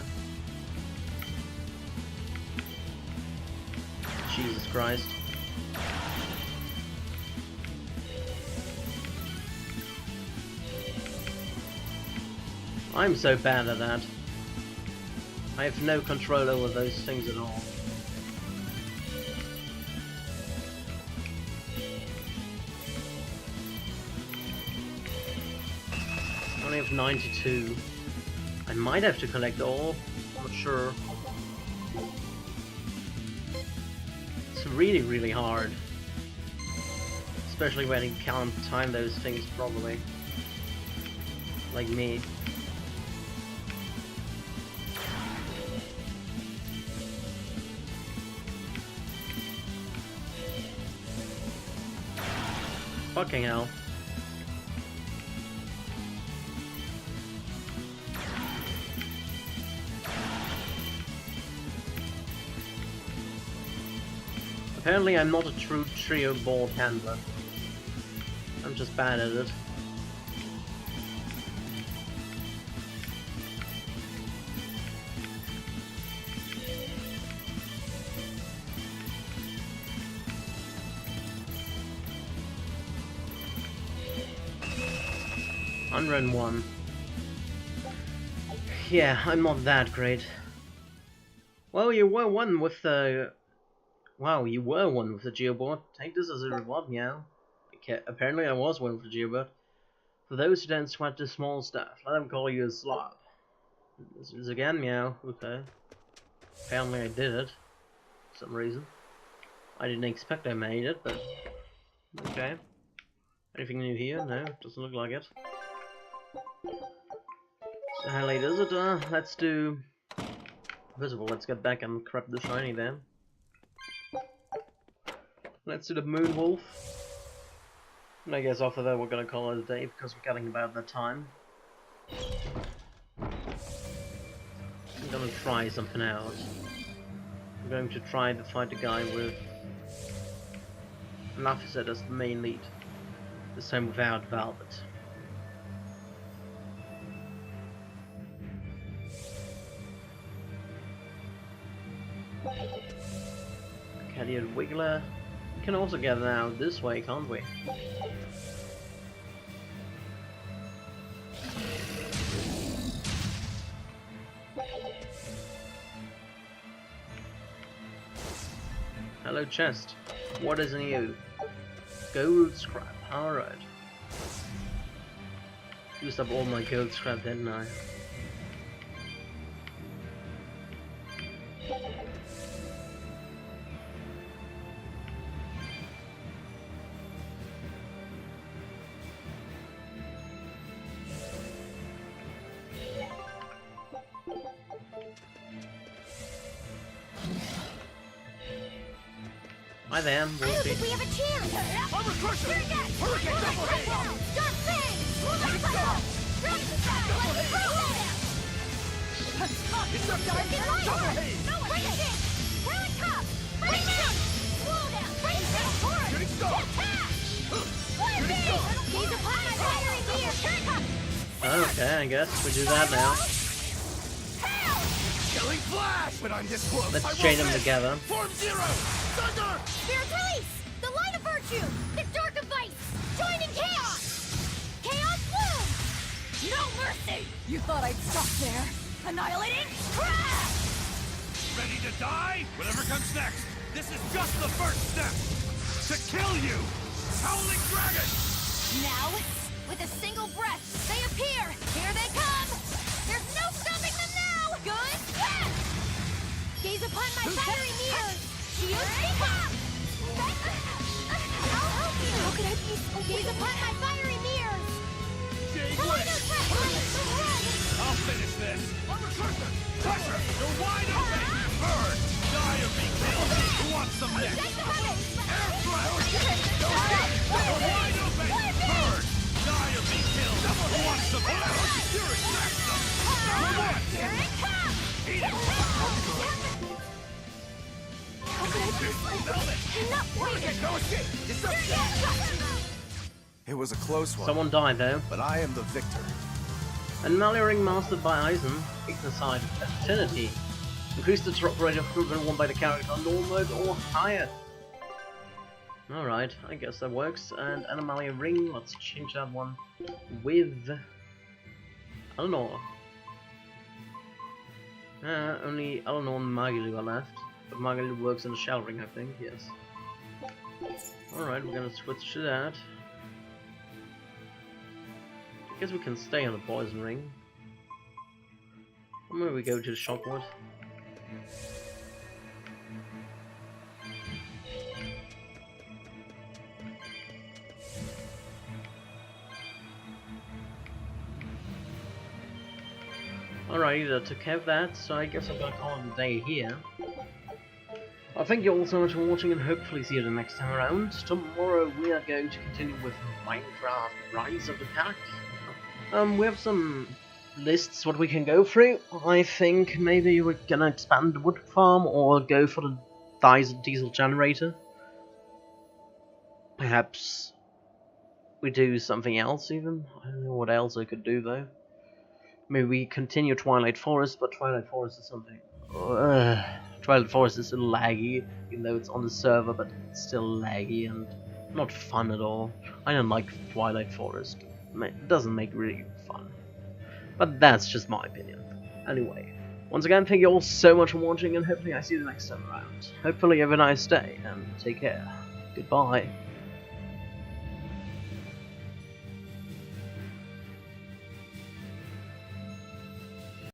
Jesus Christ. I'm so bad at that. I have no control over those things at all. I only have 92. I might have to collect all, I'm not sure. It's really, really hard. Especially when you can't time those things properly. Like me. Fucking hell. Apparently I'm not a true trio board handler. I'm just bad at it. Run 1. Yeah, I'm not that great. Well, you were one with the... Wow, you were one with the geoboard. Take this as a reward, meow. Okay, apparently I was one with the geoboard. For those who don't sweat the small stuff, let them call you a slob. This is again, meow. Okay. Apparently I did it. For some reason. I didn't expect I made it, but... Okay. Anything new here? No, doesn't look like it. So how late is it? Let's do... First of all, let's get back and grab the shiny then. Let's do the Moon Wolf. And I guess after that we're gonna call it a day because we're getting about that time. I'm gonna try something out. I'm going to try to fight the guy with an officer as the main lead. This time without Velvet. Cadian Wiggler. We can also get it out this way, can't we? Hello chest. What is in you? Gold scrap. Alright. Used up all my gold scrap, didn't I? Hi there, I don't think we have a chance! Armor Crusher! Hurricane Double Haze! Dark Fang! Lightning Cycle! Dragon Attack! Lightning Crowlet! It's up, guys! Double Haze! Break it! Talon Cup! Break it! Slow down! Break it! Torrent! Shooting Star! Attack! Flare Beam! Gaze upon my fiery meteor! Turret Cup! Okay, I guess we do that now. Killing Flash! But I'm this close. Let's chain them together. Form Zero! Thunder! Spirit Release! The Light of Virtue! The Dark of Vice! Joining Chaos! Chaos Bloom! No mercy! You thought I'd stop there? Annihilating crash! Ready to die? Whatever comes next. This is just the first step. To kill you! Howling Dragon! Now, with a single breath, they appear! Here they come! There's no stopping them now! Good catch! Gaze upon my fiery mirrors! Shield Become! I'll help you! How could I be so gaze upon my fiery mirrors! Tornado Threat! I'll finish this! Crusher! You're wide open! Bird! Die or be killed! Who wants some next? Air Thrust! You're wide open! Bird! Die or be killed! Who wants some next? You're exhausted! Here it comes! Eat it! How could I be so enough! It was a close one. Someone died though. But I am the victor. And Melee Ring mastered by Eisen, Ignite Affinity. Increase the drop rate of food when won by the character on normal mode or higher. Alright, I guess that works. And Anomaly Ring, let's change that one with Eleanor. Only Eleanor and Margaret are left. But Margaret works in the Shell Ring, I think, yes. Alright, we're gonna switch to that. I guess we can stay on the Poison Ring. Or maybe we go to the Shockwood. Alright, that took care of that, so I guess I'm gonna call it a day here. I thank you all so much for watching and hopefully see you the next time around. Tomorrow we are going to continue with Minecraft Rise of the Pack. We have some lists what we can go through. I think maybe we're gonna expand the wood farm or go for the diesel generator. Perhaps we do something else even. I don't know what else I could do though. Maybe we continue Twilight Forest, but Twilight Forest is something. Twilight Forest is a little laggy, even though it's on the server, but it's still laggy and not fun at all. I don't like Twilight Forest. It doesn't make it really fun. But that's just my opinion. Anyway, once again, thank you all so much for watching, and hopefully I see you the next time around. Hopefully you have a nice day, and take care. Goodbye.